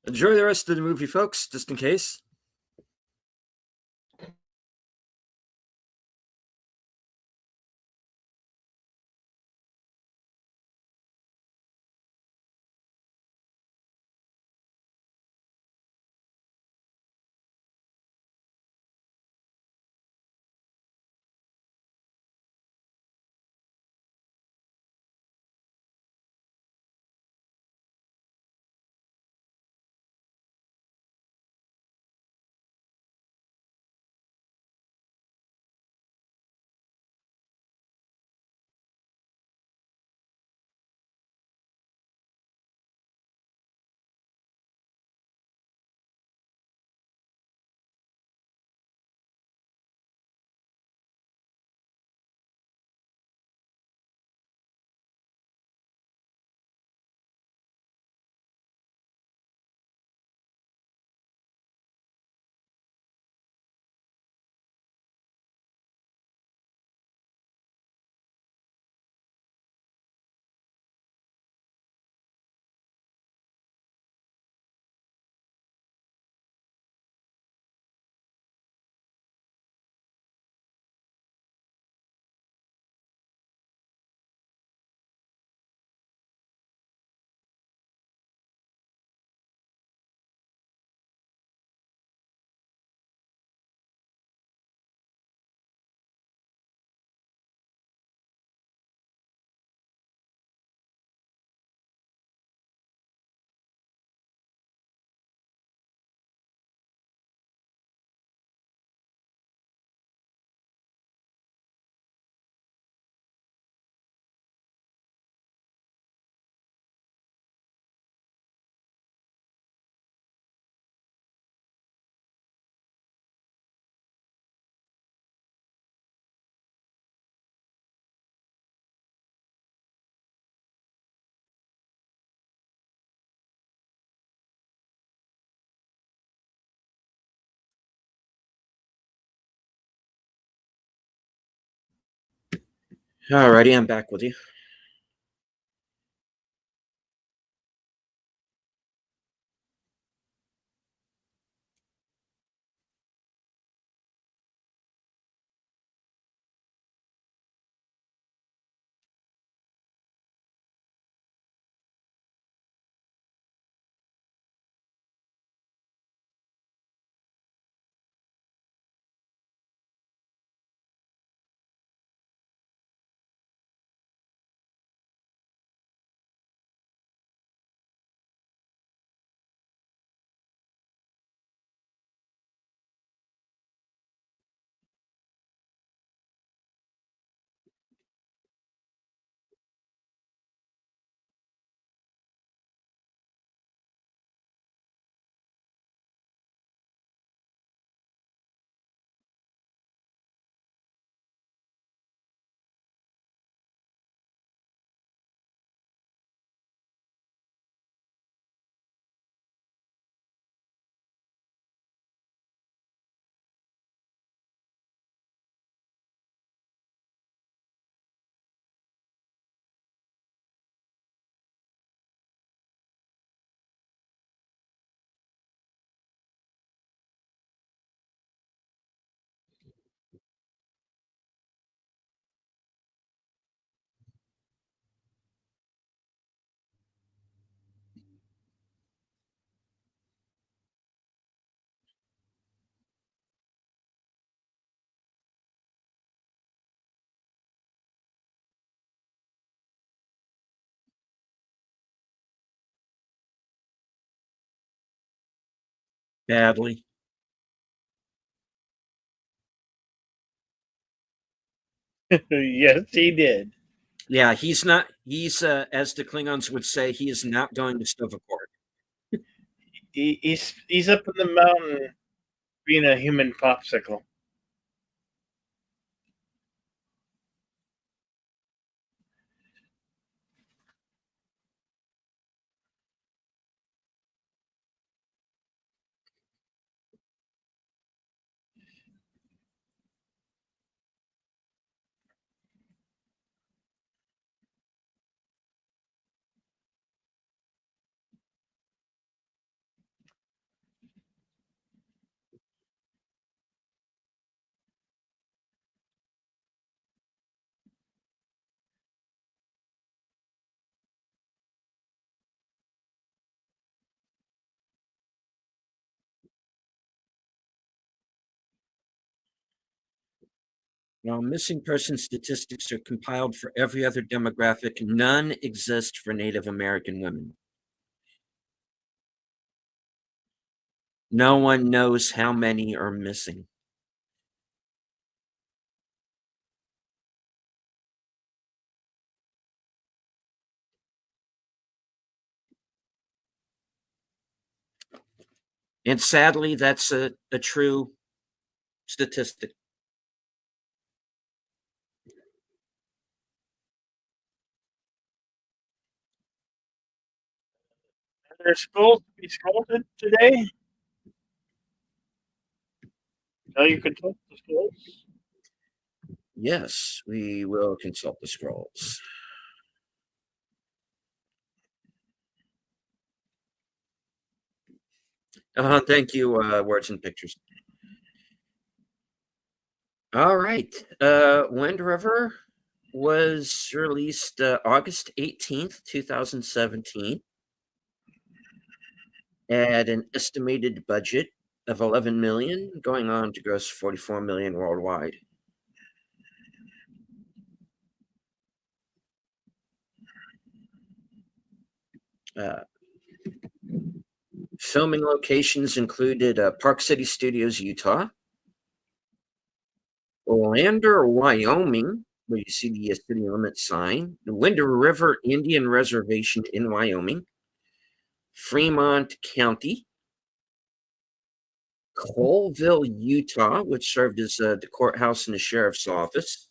Enjoy the rest of the movie, folks, just in case. Alrighty, I'm back with you. Badly. Yes, he did. Yeah, he's not. As the Klingons would say, he is not going to Stavropol. He's up in the mountain being a human popsicle. While missing person statistics are compiled for every other demographic, none exist for Native American women. No one knows how many are missing. And sadly, that's a true statistic. Are there schools to be scolded today? So you consult the schools? Yes, we will consult the scrolls. Thank you, Words and Pictures. All right. Wind River was released August 18th, 2017, at an estimated budget of 11 million, going on to gross 44 million worldwide. Uh, Filming locations included Park City Studios, Utah, Orlando, Wyoming, where you see the city limit sign, the Wind River Indian Reservation in Wyoming, Fremont County, Colville, Utah, which served as the courthouse and the sheriff's office,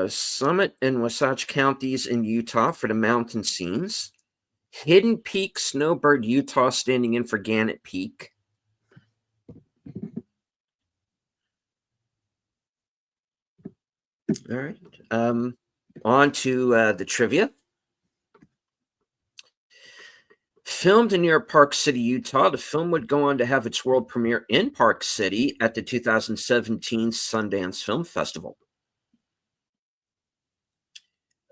Summit and Wasatch counties in Utah for the mountain scenes, Hidden Peak, Snowbird, Utah, standing in for Gannett Peak. All right. On to the trivia. Filmed near Park City, Utah, the film would go on to have its world premiere in Park City at the 2017 Sundance Film Festival.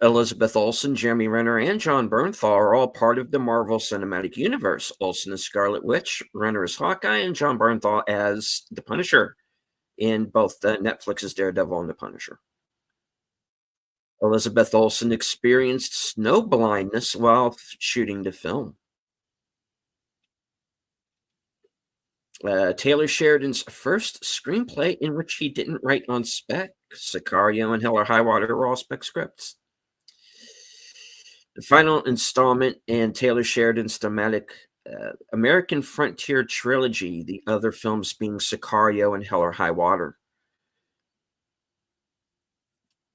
Elizabeth Olsen, Jeremy Renner, and John Bernthal are all part of the Marvel Cinematic Universe. Olsen as Scarlet Witch, Renner as Hawkeye, and John Bernthal as the Punisher in both Netflix's Daredevil and the Punisher. Elizabeth Olsen experienced snow blindness while shooting the film. Taylor Sheridan's first screenplay in which he didn't write on spec. Sicario and Hell or High Water were all spec scripts. The final installment in Taylor Sheridan's thematic American Frontier trilogy, the other films being Sicario and Hell or High Water.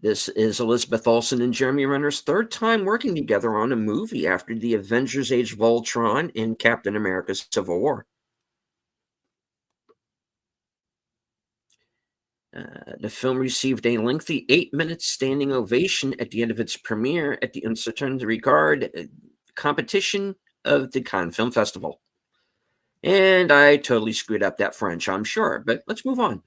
This is Elizabeth Olsen and Jeremy Renner's third time working together on a movie after the Avengers Age of Ultron and Captain America Civil War. The film received a lengthy 8-minute standing ovation at the end of its premiere at the Uncertain Regard competition of the Cannes Film Festival. And I totally screwed up that French, I'm sure, but let's move on.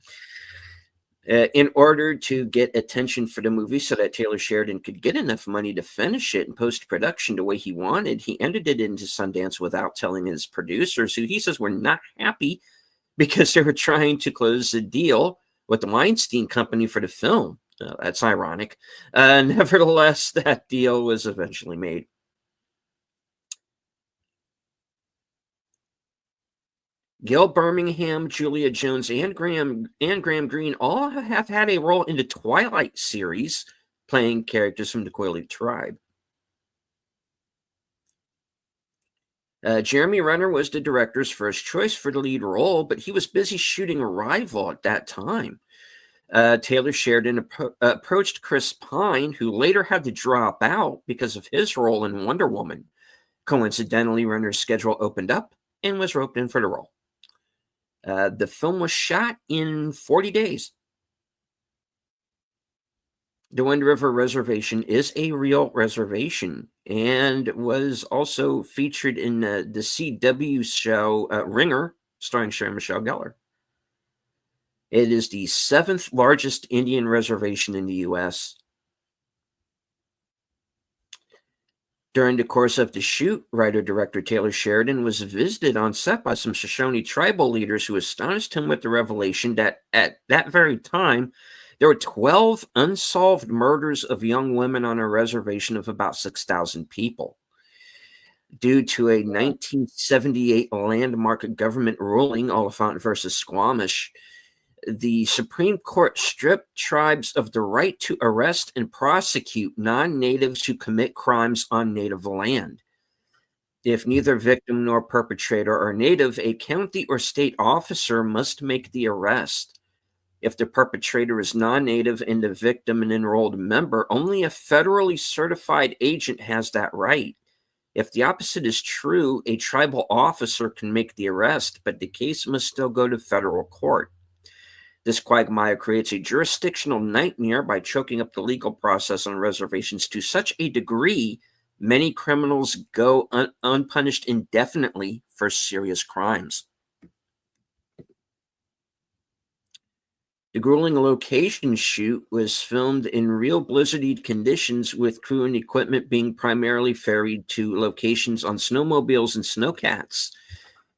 In order to get attention for the movie so that Taylor Sheridan could get enough money to finish it in post-production the way he wanted, he entered it into Sundance without telling his producers, who he says were not happy because they were trying to close the deal with the Weinstein Company for the film. That's ironic. Nevertheless, that deal was eventually made. Gail Birmingham, Julia Jones, and Graham Greene all have had a role in the Twilight series, playing characters from the Coily tribe. Jeremy Renner was the director's first choice for the lead role, but he was busy shooting Arrival at that time. Taylor Sheridan approached Chris Pine, who later had to drop out because of his role in Wonder Woman. Coincidentally, Renner's schedule opened up and was roped in for the role. The film was shot in 40 days. The Wind River Reservation is a real reservation and was also featured in the CW show Ringer, starring Sarah Michelle Gellar. It is the 7th largest Indian reservation in the U.S. During the course of the shoot, writer-director Taylor Sheridan was visited on set by some Shoshone tribal leaders who astonished him with the revelation that at that very time, there were 12 unsolved murders of young women on a reservation of about 6,000 people. Due to a 1978 landmark government ruling, Oliphant versus Squamish, the Supreme Court stripped tribes of the right to arrest and prosecute non-natives who commit crimes on native land. If neither victim nor perpetrator are native, a county or state officer must make the arrest. If the perpetrator is non-native and the victim an enrolled member, only a federally certified agent has that right. If the opposite is true, a tribal officer can make the arrest, but the case must still go to federal court. This quagmire creates a jurisdictional nightmare by choking up the legal process on reservations to such a degree many criminals go unpunished indefinitely for serious crimes. The grueling location shoot was filmed in real blizzardy conditions, with crew and equipment being primarily ferried to locations on snowmobiles and snowcats,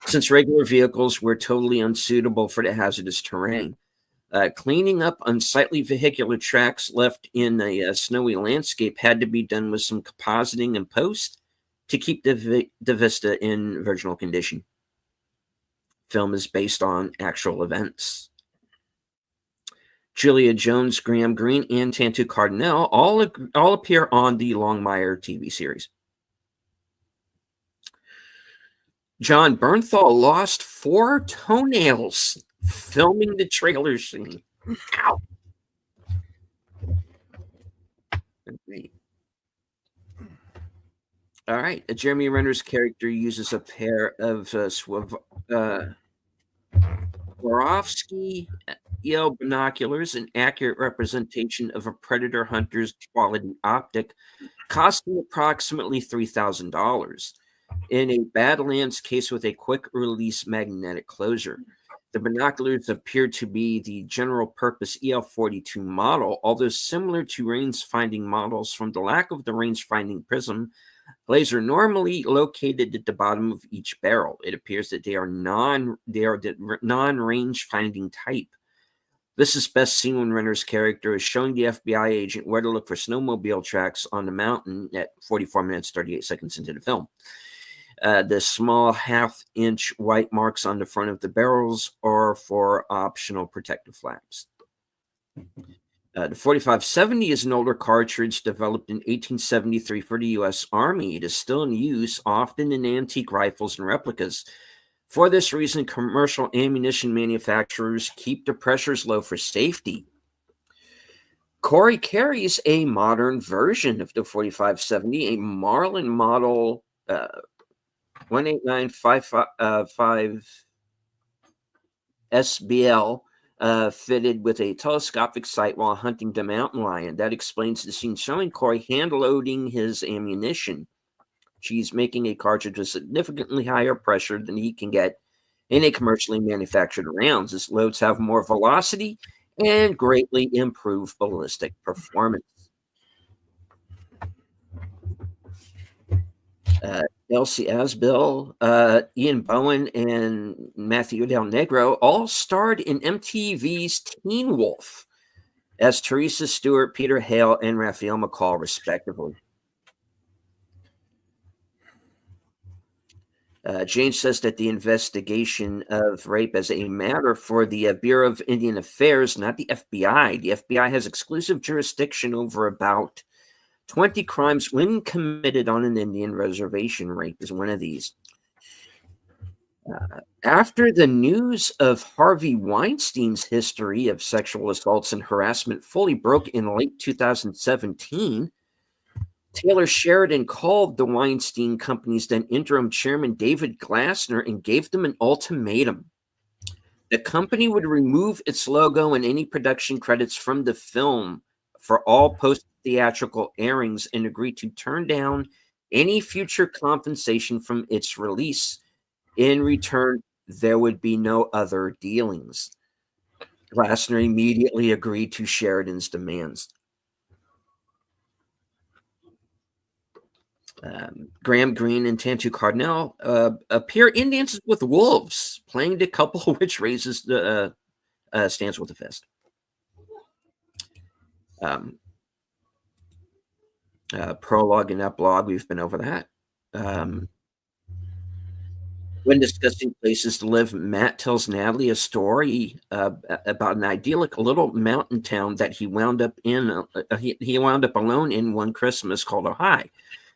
since regular vehicles were totally unsuitable for the hazardous terrain. Cleaning up unsightly vehicular tracks left in a snowy landscape had to be done with some compositing and post to keep the vista in virginal condition. Film is based on actual events. Julia Jones, Graham Greene, and Tantu Cardinal all appear on the Longmire TV series. John Bernthal lost 4 toenails filming the trailer scene. Ow. All right. Jeremy Renner's character uses a pair of Swarovski EL binoculars, an accurate representation of a predator hunter's quality optic, costing approximately $3,000. In a Badlands case with a quick-release magnetic closure. The binoculars appear to be the general-purpose EL-42 model, although similar to range-finding models from the lack of the range-finding prism laser normally located at the bottom of each barrel. It appears that they are the non-range-finding type. This is best seen when Renner's character is showing the FBI agent where to look for snowmobile tracks on the mountain at 44 minutes, 38 seconds into the film. The small half-inch white marks on the front of the barrels are for optional protective flaps. The 4570 is an older cartridge developed in 1873 for the U.S. Army. It is still in use, often in antique rifles and replicas. For this reason, commercial ammunition manufacturers keep the pressures low for safety. Corey carries a modern version of the 4570, a Marlin model 18955 SBL, fitted with a telescopic sight while hunting the mountain lion. That explains the scene showing Corey hand-loading his ammunition. She's making a cartridge with significantly higher pressure than he can get in a commercially manufactured rounds. His loads have more velocity and greatly improve ballistic performance. Elsie Asbill, Ian Bowen, and Matthew Del Negro all starred in MTV's Teen Wolf as Teresa Stewart, Peter Hale, and Raphael McCall, respectively. James says that the investigation of rape is a matter for the Bureau of Indian Affairs, not the FBI. The FBI has exclusive jurisdiction over about 20 crimes when committed on an Indian reservation. Rape is one of these. After the news of Harvey Weinstein's history of sexual assaults and harassment fully broke in late 2017, Taylor Sheridan called the Weinstein Company's then interim chairman, David Glassner, and gave them an ultimatum. The company would remove its logo and any production credits from the film for all post-theatrical airings and agree to turn down any future compensation from its release. In return, there would be no other dealings. Glassner immediately agreed to Sheridan's demands. Graham Greene and Tantu Cardinal appear in Dances with Wolves, playing the couple which raises the stands with a fist. Prologue and epilogue, we've been over that. When discussing places to live, Matt tells Natalie a story about an idyllic little mountain town that he wound up in. He wound up alone in one Christmas called Ojai.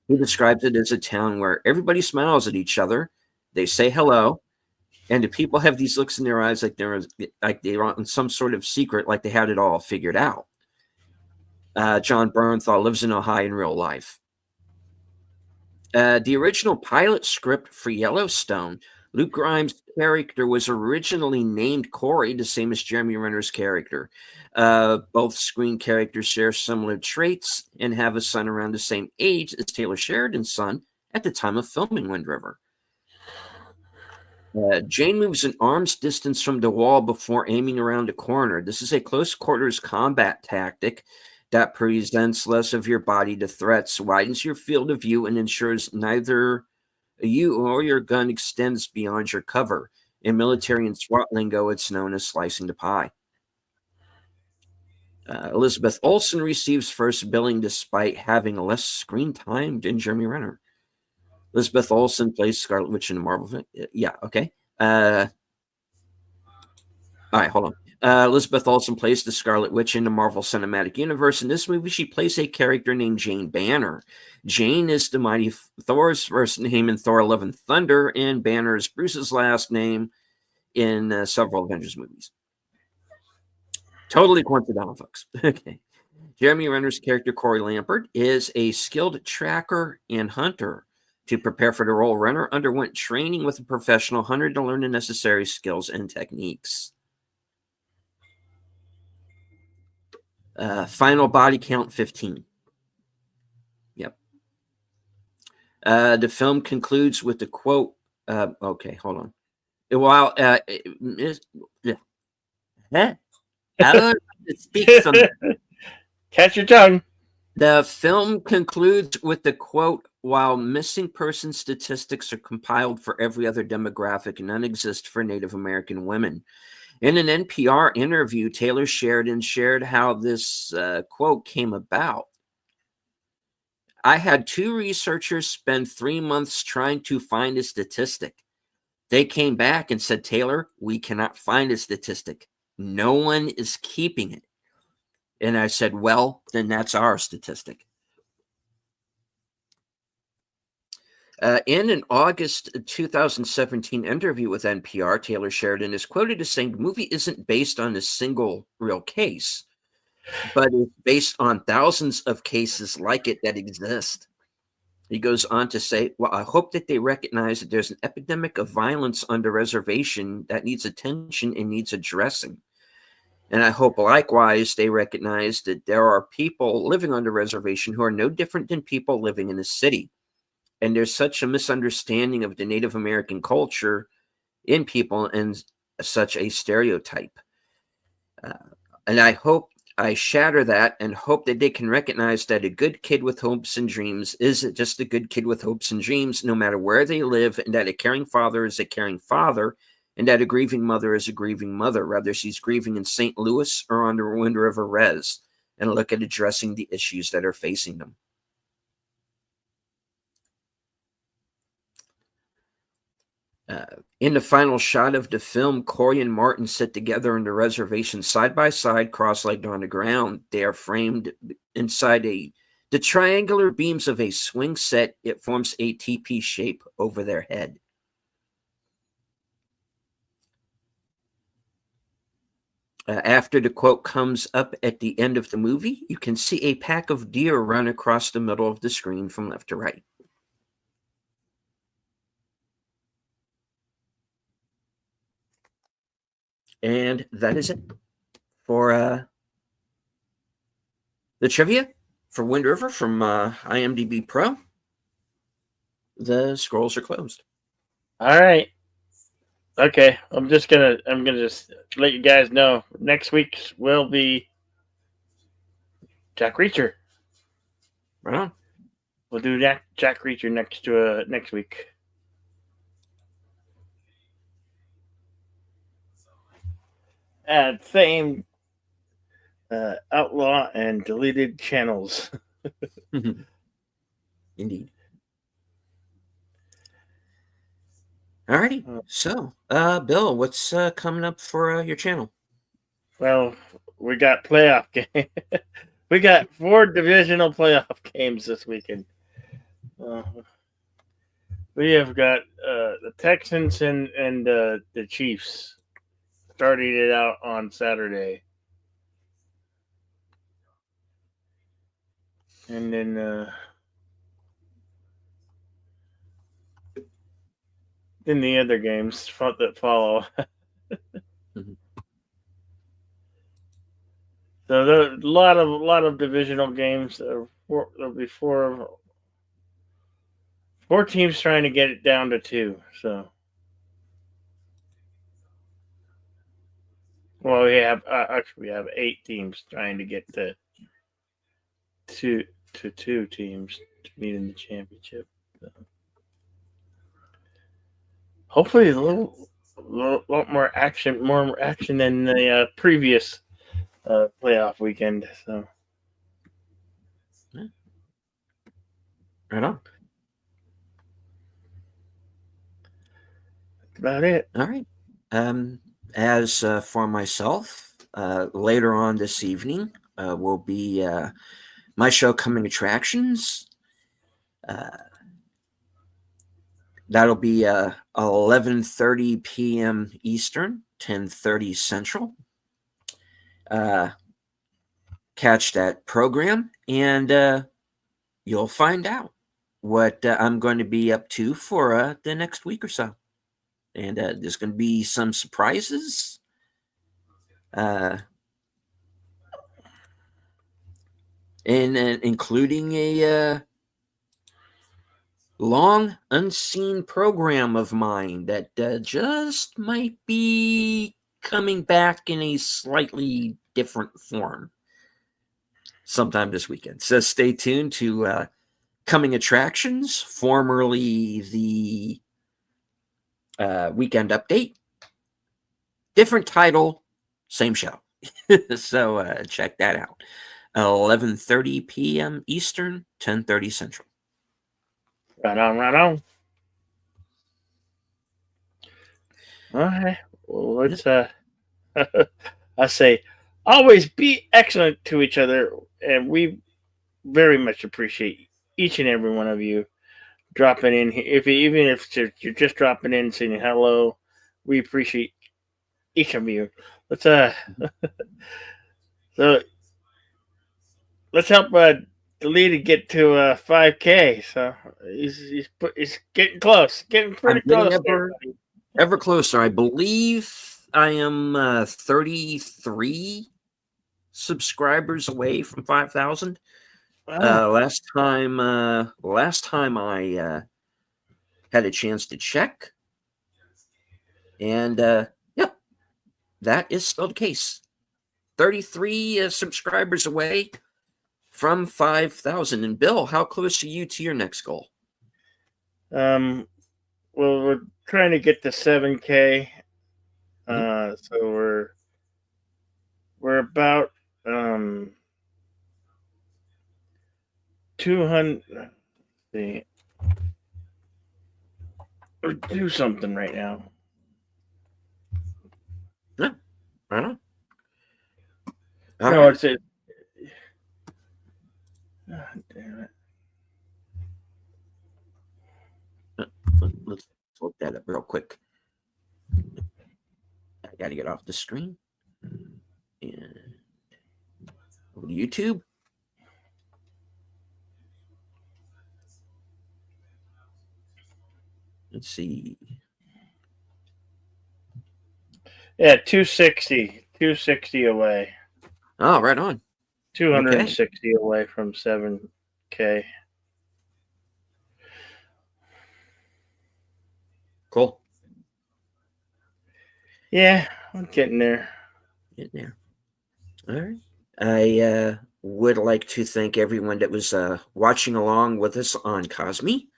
He describes it as a town where everybody smiles at each other. They say hello, and the people have these looks in their eyes like they're on some sort of secret, like they had it all figured out. John Bernthal lives in Ojai in real life. The original pilot script for Yellowstone, Luke Grimes' character was originally named Corey, the same as Jeremy Renner's character. Both screen characters share similar traits and have a son around the same age as Taylor Sheridan's son at the time of filming Wind River. Jane moves an arm's distance from the wall before aiming around a corner. This is a close quarters combat tactic that presents less of your body to threats, widens your field of view, and ensures neither you or your gun extends beyond your cover. In military and SWAT lingo, it's known as slicing the pie. Elizabeth Olsen receives first billing despite having less screen time than Jeremy Renner. Elizabeth Olsen plays Scarlet Witch in the Marvel film. Yeah, okay. All right, hold on. Elizabeth Olsen plays the Scarlet Witch in the Marvel Cinematic Universe. In this movie, she plays a character named Jane Banner. Jane is the mighty Thor's first name in Thor: Love and Thunder, and Banner is Bruce's last name in several Avengers movies. Totally coincidental, folks. Okay. Jeremy Renner's character, Corey Lampert, is a skilled tracker and hunter. To prepare for the role, Renner underwent training with a professional hunter to learn the necessary skills and techniques. Final body count 15. Yep. The film concludes with the quote. Okay, hold on. While I speak some. Catch your tongue. The film concludes with the quote, while missing person statistics are compiled for every other demographic, none exist for Native American women. In an NPR interview, Taylor Sheridan shared how this quote came about. I had two researchers spend 3 months trying to find a statistic. They came back and said, Taylor, we cannot find a statistic. No one is keeping it. And I said, well, then that's our statistic. In an August 2017 interview with NPR, Taylor Sheridan is quoted as saying the movie isn't based on a single real case, but it's based on thousands of cases like it that exist. He goes on to say, well, I hope that they recognize that there's an epidemic of violence on the reservation that needs attention and needs addressing. And I hope likewise they recognize that there are people living on the reservation who are no different than people living in the city. And there's such a misunderstanding of the Native American culture in people and such a stereotype. And I hope I shatter that and hope that they can recognize that a good kid with hopes and dreams isn't just a good kid with hopes and dreams, no matter where they live, and that a caring father is a caring father, and that a grieving mother is a grieving mother, whether she's grieving in St. Louis or on the Wind River Res, and look at addressing the issues that are facing them. In the final shot of the film, Corey and Martin sit together on the reservation side by side, cross-legged on the ground. They are framed inside the triangular beams of a swing set. It forms a teepee shape over their head. After the quote comes up at the end of the movie, you can see a pack of deer run across the middle of the screen from left to right. And that is it for the trivia for Wind River from IMDb Pro. The scrolls are closed. All right. Okay, I'm gonna just let you guys know next week will be Jack Reacher. Right on. We'll do that Jack Reacher next week. Add same outlaw and deleted channels. Indeed. Alrighty. So, Bill, what's coming up for your channel? Well, we got playoff game. We got 4 divisional playoff games this weekend. We have got the Texans and the Chiefs starting it out on Saturday, and then the other games that follow. Mm-hmm. So there a lot of divisional games. There'll be four teams trying to get it down to 2. So, well, we have actually we have 8 teams trying to get to 2 teams to meet in the championship. So, hopefully, a lot more action than the previous playoff weekend. So, Right on. that's about it. All right. As for myself, later on this evening will be my show, Coming Attractions. That'll be 11:30 p.m. Eastern, 10:30 Central. Catch that program, and you'll find out what I'm going to be up to for the next week or so. And there's going to be some surprises. And including a long unseen program of mine that just might be coming back in a slightly different form sometime this weekend. So stay tuned to Coming Attractions, formerly the Weekend Update. Different title, same show. So check that out. 11:30 p.m. Eastern, 10:30 Central. Right on, right on. All right. Well, let's I say always be excellent to each other, and we very much appreciate each and every one of you dropping in. Even if you're just dropping in, saying hello, we appreciate each of you. Let's so let's help Deleted get to 5K. So he's getting close, getting pretty close. Ever closer. I believe I am 33 subscribers away from 5,000. Wow. Last time I had a chance to check, and yeah, that is still the case. 33 subscribers away from 5,000. And Bill, how close are you to your next goal? Well, we're trying to get to 7K. So we're about 200. See, or do something right now. Yeah, right on. No, right. it's it. God damn it. Let's look that up real quick. I got to get off the screen and go to YouTube. Let's see. Yeah, 260 away. Oh, right on. 260 away from 7K. Cool. Yeah, I'm getting there. Getting there. All right. I would like to thank everyone that was watching along with us on Cosme.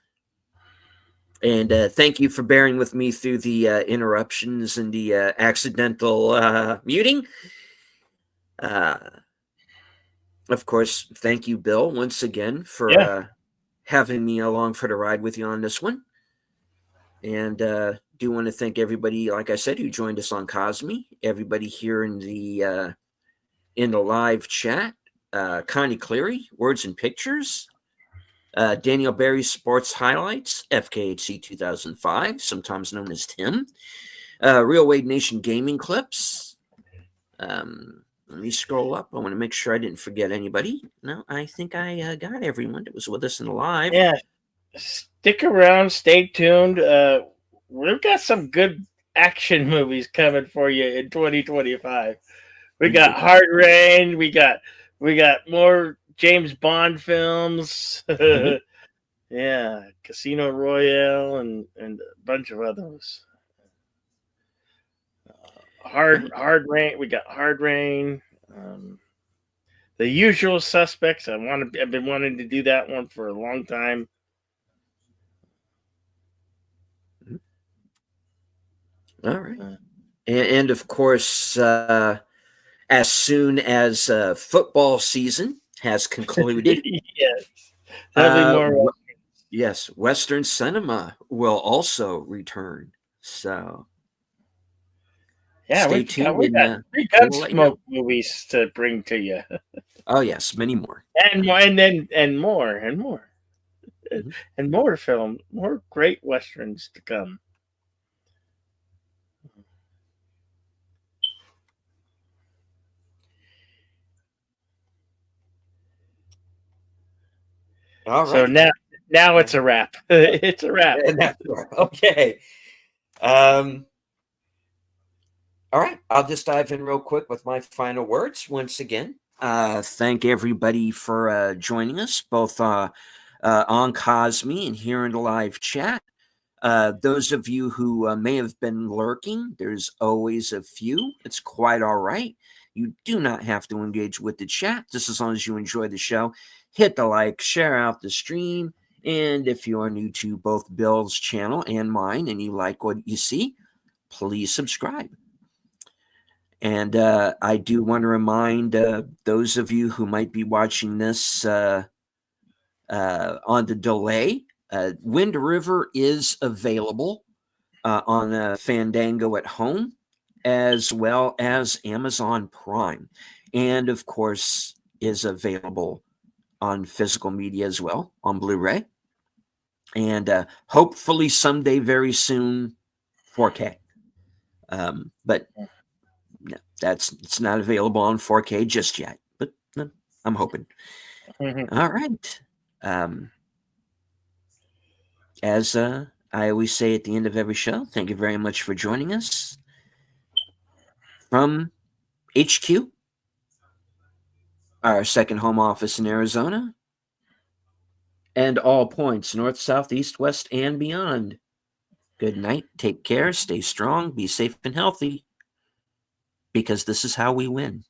And thank you for bearing with me through the interruptions and the accidental muting. Of course, thank you, Bill, once again for having me along for the ride with you on this one. And do want to thank everybody, like I said, who joined us on Cosme. Everybody here in the live chat. Connie Cleary, Words and Pictures. Daniel Barry Sports Highlights, FKHC 2005, sometimes known as Tim. Real Wade Nation Gaming Clips. Let me scroll up. I want to make sure I didn't forget anybody. No, I think I got everyone that was with us in the live. Yeah. Stick around. Stay tuned. We've got some good action movies coming for you in 2025. We got Hard Rain. We got more James Bond films. Yeah, Casino Royale and a bunch of others. Hard Rain. We got Hard Rain. The Usual Suspects. I've been wanting to do that one for a long time. All right, and of course, as soon as football season has concluded, Yes, there'll be more. Yes, Western cinema will also return. So, yeah, stay tuned. We got smoke movies to bring to you. Oh yes, many more, and more, and more, mm-hmm. And more film, more great westerns to come. All right. So now it's a wrap. It's a wrap. Okay. All right. I'll just dive in real quick with my final words once again. Thank everybody for joining us, both on Cosme and here in the live chat. Those of you who may have been lurking, there's always a few. It's quite all right. You do not have to engage with the chat, just as long as you enjoy the show. Hit the like, share out the stream, and if you are new to both Bill's channel and mine and you like what you see, please subscribe. And I do want to remind those of you who might be watching this on the delay, Wind River is available on Fandango at home, as well as Amazon Prime, and of course is available on physical media as well, on Blu-ray, and hopefully someday very soon 4K. But no, it's not available on 4K just yet, but I'm hoping. All right. As I always say at the end of every show, thank you very much for joining us from HQ, our second home office in Arizona, and all points north, south, east, west, and beyond. Good night. Take care. Stay strong. Be safe and healthy, because this is how we win.